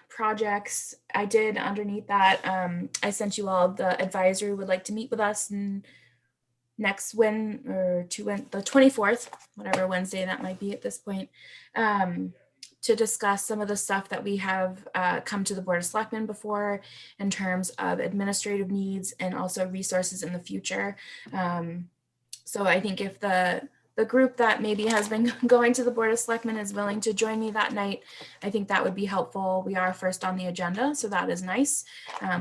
projects. I did underneath that. I sent you all the advisory would like to meet with us next the 24th, whatever Wednesday that might be at this point, to discuss some of the stuff that we have come to the Board of Selectmen before in terms of administrative needs and also resources in the future. So I think if the group that maybe has been going to the Board of Selectmen is willing to join me that night, I think that would be helpful. We are first on the agenda, so that is nice.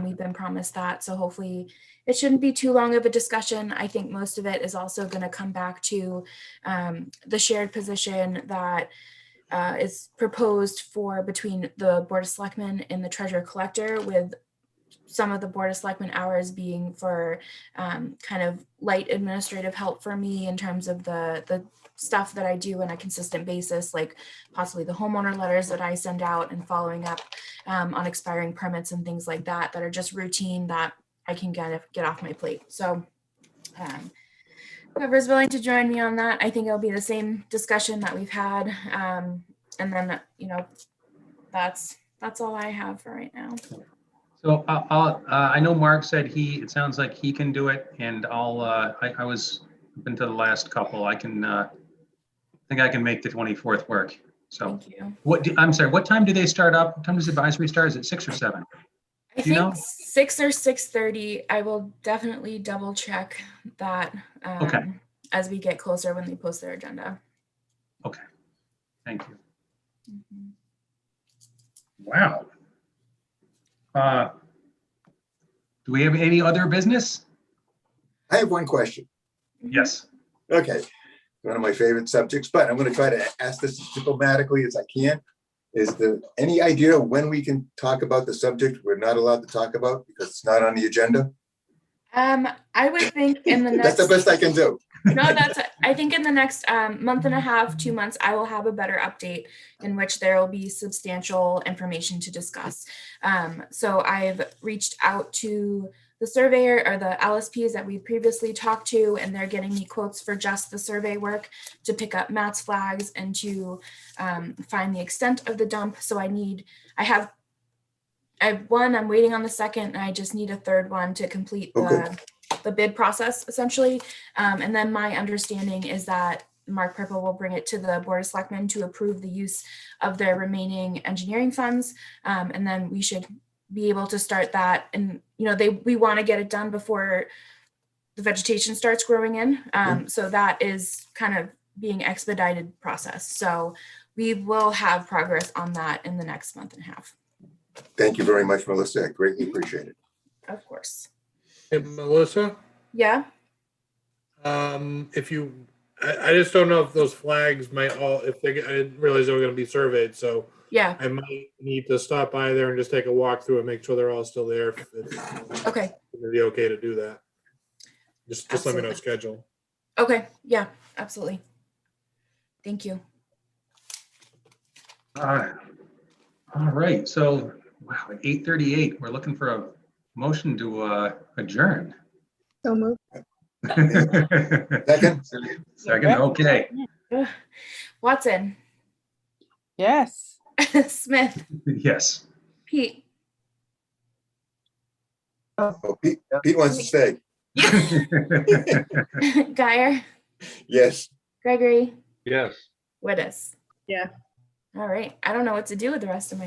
We've been promised that, so hopefully it shouldn't be too long of a discussion. I think most of it is also going to come back to the shared position that is proposed for between the Board of Selectmen and the Treasurer Collector, with some of the Board of Selectmen hours being for kind of light administrative help for me in terms of the stuff that I do on a consistent basis, like possibly the homeowner letters that I send out and following up on expiring permits and things like that, that are just routine that I can get off my plate. So whoever's willing to join me on that, I think it'll be the same discussion that we've had. And then, you know, that's all I have for right now. So I know Mark said it sounds like he can do it, and I was up into the last couple. I think I can make the 24th work. So Thank you. I'm sorry, what time do they start up? What time does advisory start? Is it 6 or 7? I think 6 or 6:30. I will definitely double check that Okay. as we get closer when they post their agenda. Okay, thank you. Mm-hmm. Wow. Do we have any other business? I have one question. Yes. Okay, one of my favorite subjects, but I'm going to try to ask this as diplomatically as I can. Is there any idea when we can talk about the subject we're not allowed to talk about because it's not on the agenda? I would think in the next. That's the best I can do. No, I think in the next month and a half, 2 months, I will have a better update in which there will be substantial information to discuss. So I've reached out to the surveyor or the LSPs that we previously talked to, and they're getting me quotes for just the survey work to pick up Matt's flags and to find the extent of the dump. So I have one, I'm waiting on the second, and I just need a third one to complete the bid process essentially. And then my understanding is that Mark Purple will bring it to the Board of Selectmen to approve the use of their remaining engineering funds. And then we should be able to start that. And, you know, we want to get it done before the vegetation starts growing in. So that is kind of being expedited process. So we will have progress on that in the next month and a half. Thank you very much, Melissa. I greatly appreciate it. Of course. Hey, Melissa, Yeah. I just don't know if those flags might I didn't realize they were going to be surveyed, so Yeah. I might need to stop by there and just take a walk through and make sure they're all still there. If Okay. it'd be okay to do that. Just let me know Absolutely. schedule. Okay. Yeah, absolutely. Thank you. All right. So, wow, at 8:38, we're looking for a motion to adjourn. So moved. Second? Second, okay. Watson, Yes. Smith, Yes. Pete. Oh, Pete wants to stay. Geyer, Yes. Gregory, Yes. Wittes. Yeah. All right. I don't know what to do with the rest of my